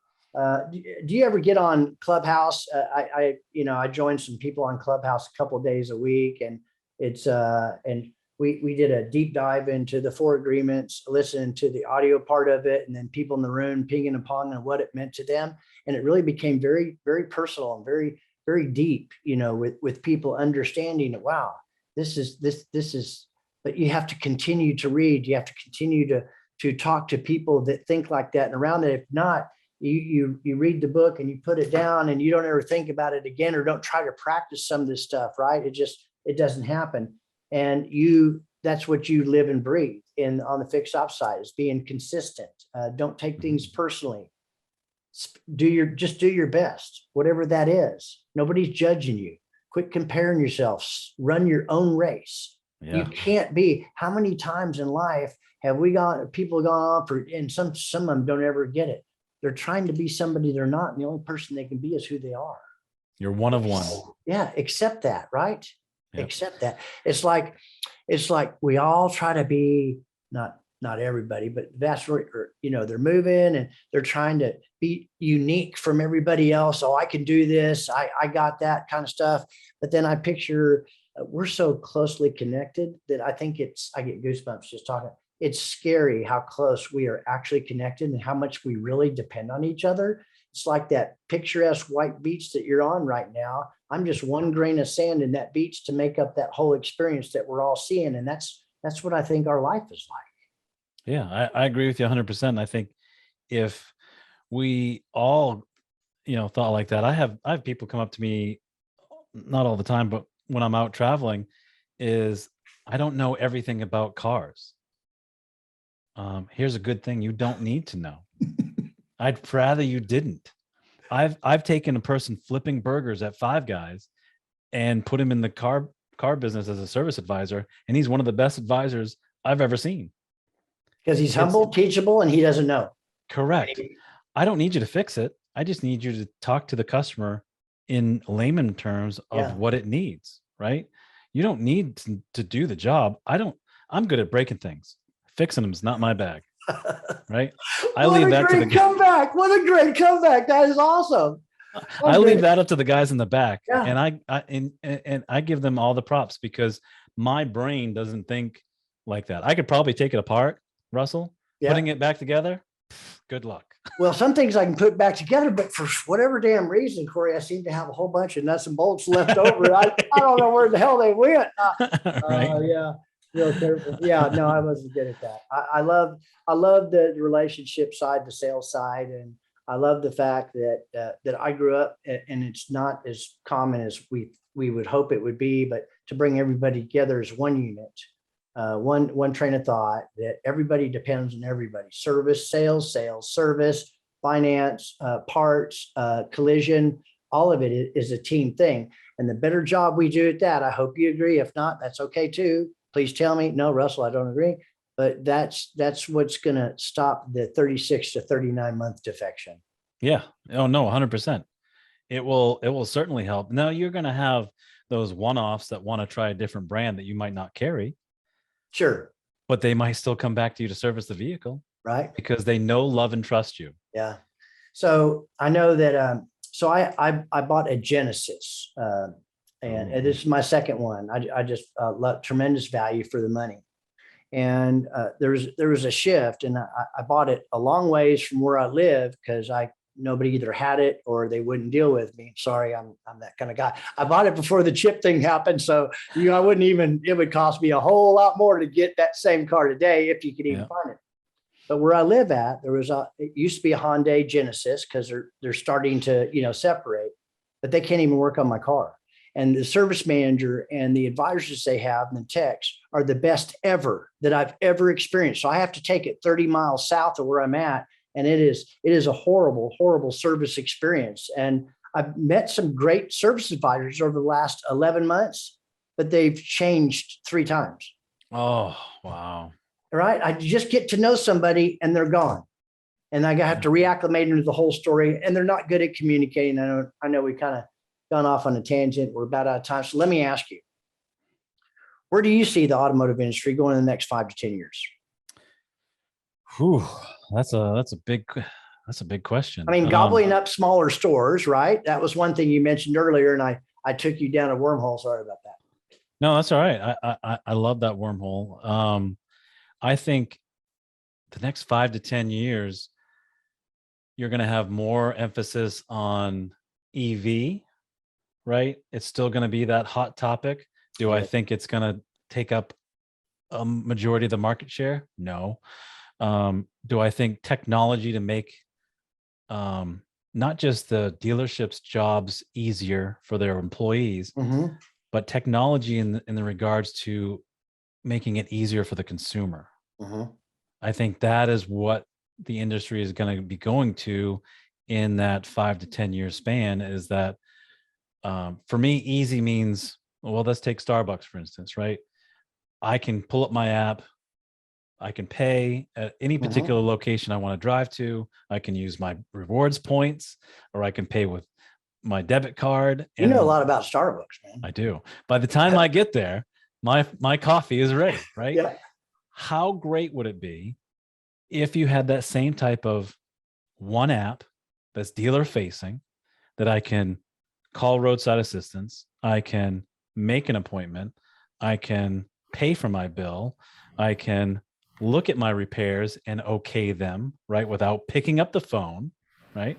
do you ever get on Clubhouse? I joined some people on Clubhouse a couple of days a week, and it's and we did a deep dive into the 4 agreements, listened to the audio part of it, and then people in the room pinging upon and what it meant to them. And it really became very, very personal and very, very deep, with people understanding it. Wow, but you have to continue to read. You have to continue to talk to people that think like that and around it. If not, you read the book and you put it down and you don't ever think about it again, or don't try to practice some of this stuff, right? It doesn't happen. And that's what you live and breathe on the fixed op side, is being consistent. Don't take things personally. Just do your best, whatever that is. Nobody's judging you. Quit comparing yourselves. Run your own race. Yeah. You can't be. How many times in life have people gone on for, and some of them don't ever get it. They're trying to be somebody they're not, and the only person they can be is who they are. You're one of one. Yeah, accept that, right? Yep. Accept that. It's like we all try to be, not everybody, but vast, they're moving and they're trying to be unique from everybody else. Oh, I can do this. I got that kind of stuff. But then I picture we're so closely connected that I think I get goosebumps just talking. It's scary how close we are actually connected and how much we really depend on each other. It's like that picturesque white beach that you're on right now. I'm just one grain of sand in that beach to make up that whole experience that we're all seeing. And that's what I think our life is like. Yeah, I agree with you 100%. I think if we all, thought like that, I have people come up to me, not all the time, but when I'm out traveling, is I don't know everything about cars. Here's a good thing you don't need to know. I'd rather you didn't. I've taken a person flipping burgers at Five Guys and put him in the car business as a service advisor, and he's one of the best advisors I've ever seen. Because he's humble, teachable, and he doesn't know. Correct. I don't need you to fix it. I just need you to talk to the customer in layman terms of what it needs, right? You don't need to do the job. I'm good at breaking things. Fixing them is not my bag, right? I leave that to the comeback. What a great comeback! That is awesome. I leave that up to the guys in the back, and I give them all the props because my brain doesn't think like that. I could probably take it apart, Russell. Putting it back together, good luck. Well, some things I can put back together, but for whatever damn reason, Corey, I seem to have a whole bunch of nuts and bolts left over. I don't know where the hell they went. Right? Yeah. Real careful. Yeah, no, I wasn't good at that. I love the relationship side, the sales side, and I love the fact that I grew up, and it's not as common as we would hope it would be, but to bring everybody together as one unit, one train of thought, that everybody depends on everybody. Service, sales, service, finance, parts, collision, all of it is a team thing. And the better job we do at that, I hope you agree. If not, that's okay too. Please tell me, no, Russell, I don't agree. But that's what's going to stop the 36 to 39 month defection. Yeah. Oh, no, 100%. It will certainly help. Now you're going to have those one-offs that want to try a different brand that you might not carry. Sure. But they might still come back to you to service the vehicle. Right. Because they know, love, and trust you. Yeah. So I know that, so I bought a Genesis, and this is my second one. I just love tremendous value for the money. And there was a shift, and I bought it a long ways from where I live because nobody either had it or they wouldn't deal with me. Sorry, I'm that kind of guy. I bought it before the chip thing happened, so I wouldn't even. It would cost me a whole lot more to get that same car today if you could even find it. But where I live at, it used to be a Hyundai Genesis because they're starting to separate, but they can't even work on my car. And the service manager and the advisors they have and the techs are the best ever that I've ever experienced. So I have to take it 30 miles south of where I'm at. And it is a horrible, horrible service experience. And I've met some great service advisors over the last 11 months, but they've changed 3 times. Oh, wow. Right. I just get to know somebody and they're gone. And I have to reacclimate into the whole story. And they're not good at communicating. I know we kind of gone off on a tangent. We're about out of time. So let me ask you, where do you see the automotive industry going in the next 5 to 10 years? Whew, that's a big question. I mean, gobbling up smaller stores, right? That was one thing you mentioned earlier, and I took you down a wormhole. Sorry about that. No, that's all right. I love that wormhole. I think the next 5 to 10 years, you're going to have more emphasis on EV. Right? It's still going to be that hot topic, Do I think it's going to take up a majority of the market share? No. Do I think technology to make not just the dealerships' jobs easier for their employees, but technology in the regards to making it easier for the consumer? I think that is what the industry is going to be going to in that 5 to 10 year span. Is that for me, easy means, well, let's take Starbucks, for instance, right? I can pull up my app. I can pay at any particular location I want to drive to. I can use my rewards points, or I can pay with my debit card. You know a lot about Starbucks, man. I do. By the time I get there, my coffee is ready, right? Yeah. How great would it be if you had that same type of one app that's dealer facing, that I can call roadside assistance, I can make an appointment, I can pay for my bill, I can look at my repairs and okay them, right, without picking up the phone, right?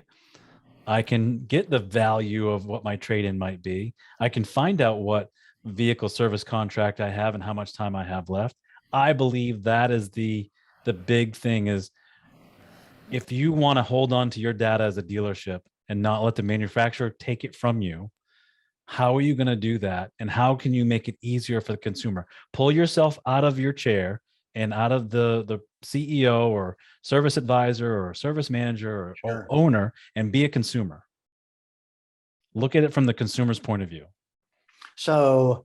I can get the value of what my trade-in might be. I can find out what vehicle service contract I have and how much time I have left. I believe that is the big thing, is if you want to hold on to your data as a dealership and not let the manufacturer take it from you, how are you going to do that? And how can you make it easier for the consumer? Pull yourself out of your chair and out of the CEO or service advisor or service manager or owner and be a consumer. Look at it from the consumer's point of view. So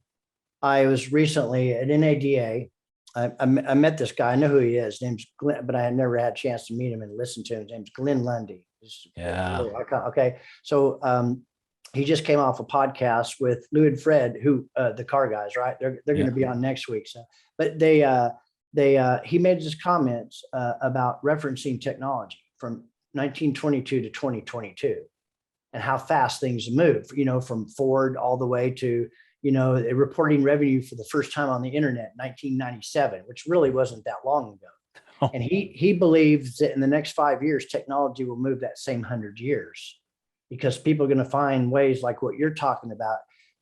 I was recently at NADA. I met this guy. I know who he is. His name's Glenn, but I had never had a chance to meet him and listen to him. His name's Glenn Lundy. Yeah. Okay. So he just came off a podcast with Lou and Fred, who the car guys, right? They're going to be on next week. So, but he made his comments about referencing technology from 1922 to 2022 and how fast things move, from Ford all the way to, reporting revenue for the first time on the internet in 1997, which really wasn't that long ago. And he believes that in the next 5 years, technology will move that same 100 years, because people are going to find ways like what you're talking about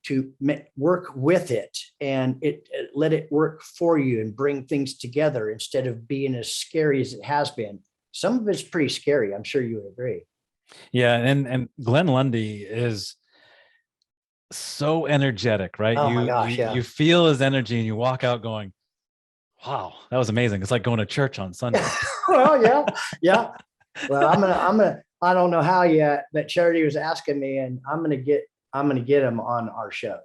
to work with it and let it work for you and bring things together instead of being as scary as it has been. Some of it's pretty scary. I'm sure you would agree. Yeah. And Glenn Lundy is so energetic, right? Oh my gosh, yeah. You feel his energy and you walk out going, wow, that was amazing. It's like going to church on Sunday. Well, yeah. Well, I don't know how yet, but Charity was asking me, and I'm going to get him on our show,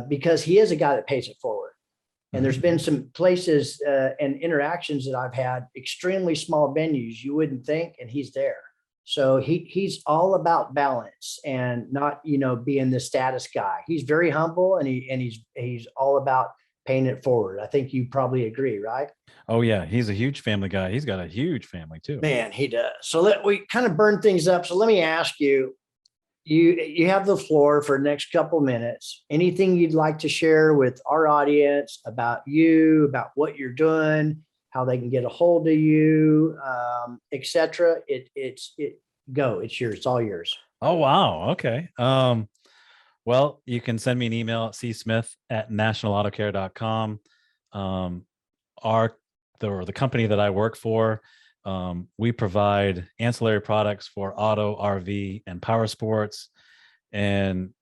because he is a guy that pays it forward. And there's been some places and interactions that I've had, extremely small venues you wouldn't think, and he's there. So he's all about balance and not, being the status guy. He's very humble, and he's all about paying it forward. I think you probably agree, right? Oh yeah, he's a huge family guy. He's got a huge family too. Man, he does. So we kind of burn things up. So let me ask you. You have the floor for the next couple of minutes. Anything you'd like to share with our audience about you, about what you're doing, how they can get a hold of you, etc. It's yours. It's all yours. Oh, wow. Okay. Well, you can send me an email at csmith@nationalautocare.com. The company that I work for, we provide ancillary products for auto, RV, and power sports. And,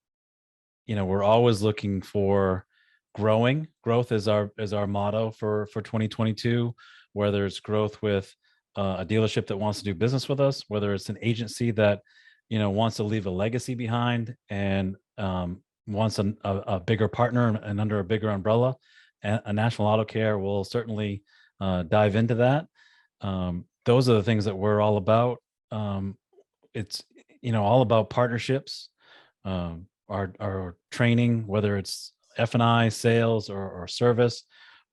we're always looking for growing. Growth is our motto for 2022, whether it's growth with a dealership that wants to do business with us, whether it's an agency that, wants to leave a legacy behind and wants a bigger partner and under a bigger umbrella. And a National Auto Care will certainly dive into that. Those are the things that we're all about. It's, all about partnerships, our training, whether it's F&I, sales, or service.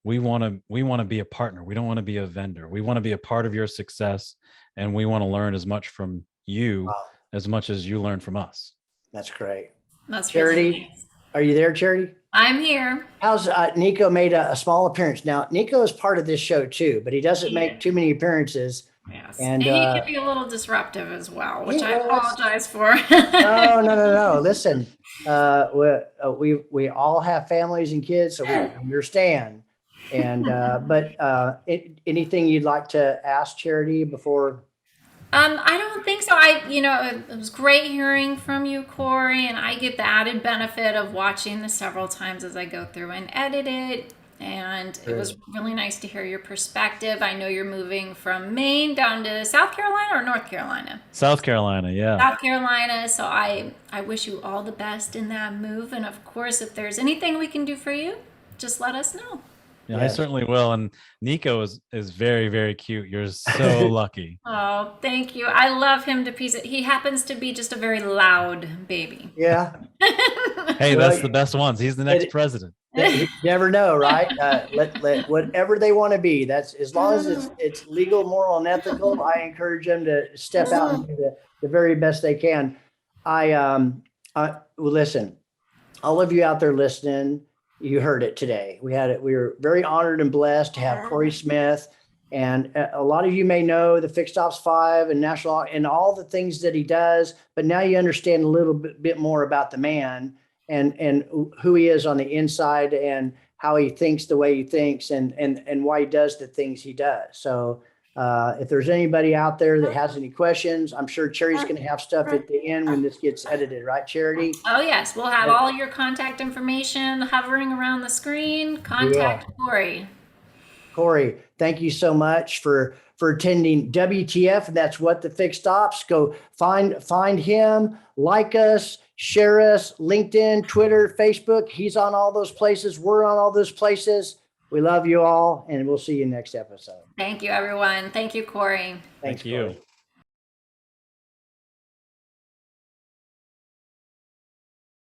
We want to be a partner. We don't want to be a vendor. We want to be a part of your success, and we want to learn as much from you as much as you learn from us. That's great. That's Charity. Really nice. Are you there, Charity? I'm here. How's Nico made a small appearance? Now, Nico is part of this show too, but he doesn't make too many appearances. Yes. And he can be a little disruptive as well, which I well, apologize for. no. Listen, we all have families and kids, so we understand. And anything you'd like to ask Charity before? I don't think so. It was great hearing from you, Corey, and I get the added benefit of watching this several times as I go through and edit it. And it was really nice to hear your perspective. I know you're moving from Maine down to South Carolina or North Carolina? South Carolina, yeah. South Carolina. So I wish you all the best in that move. And of course, if there's anything we can do for you, just let us know. Yeah, I certainly will. And Nico is very, very cute. You're so lucky. Oh, thank you. I love him to pieces. He happens to be just a very loud baby. Yeah. Hey, that's the best ones. He's the next president. You never know, right? Let whatever they want to be. That's as long as it's legal, moral, and ethical. I encourage them to step out and do the very best they can. Well, listen, all of you out there listening, you heard it today. We were very honored and blessed to have Corey Smith, and a lot of you may know the Fixed Ops 5 and National and all the things that he does, but now you understand a little bit more about the man and who he is on the inside and how he thinks the way he thinks and why he does the things he does. So if there's anybody out there that has any questions, I'm sure Charity's going to have stuff at the end when this gets edited, right, Charity? Oh, yes. We'll have all your contact information hovering around the screen. Contact Corey. Corey, thank you so much for attending WTF. And that's What the Fixed Ops. Go find him, like us, share us, LinkedIn, Twitter, Facebook. He's on all those places. We're on all those places. We love you all, and we'll see you next episode. Thank you, everyone. Thank you, Corey. Thanks, Thank you. Corey.